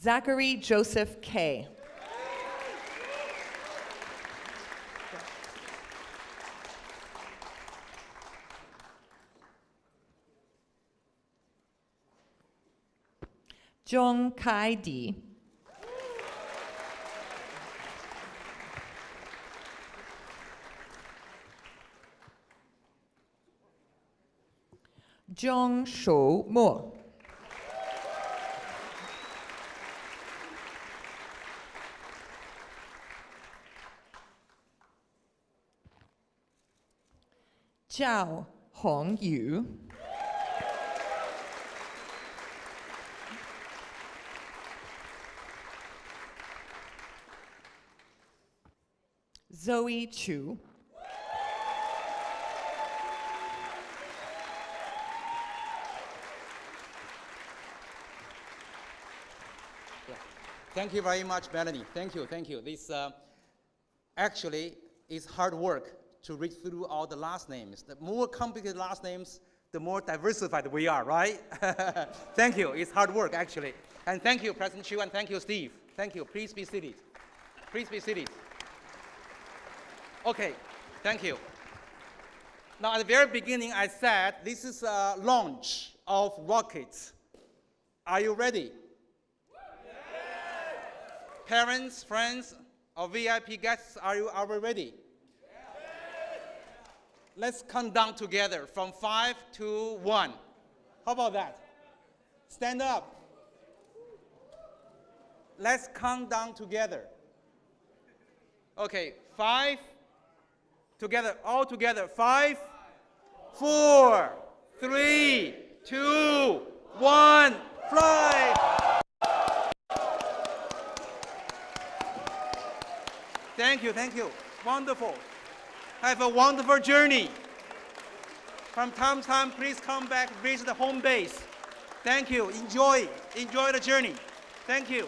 H: Zachary Joseph K. Zhong Kai Di. Zhong Shou Mo. Zhao Hongyu. Zoe Chu.
A: Thank you very much, Melanie. Thank you, thank you. This actually is hard work to read through all the last names. The more complicated last names, the more diversified we are, right? Thank you. It's hard work, actually. And thank you, President Chu, and thank you, Steve. Thank you. Please be seated. Please be seated. Okay, thank you. Now, at the very beginning, I said this is a launch of rockets. Are you ready? Parents, friends, or VIP guests, are we ready? Let's count down together from 5 to 1. How about that? Stand up. Let's count down together. Okay, 5, together, all together. 5, 4, 3, 2, 1, fly! Thank you, thank you. Wonderful. Have a wonderful journey. From time to time, please come back, visit the home base. Thank you. Enjoy the journey. Thank you.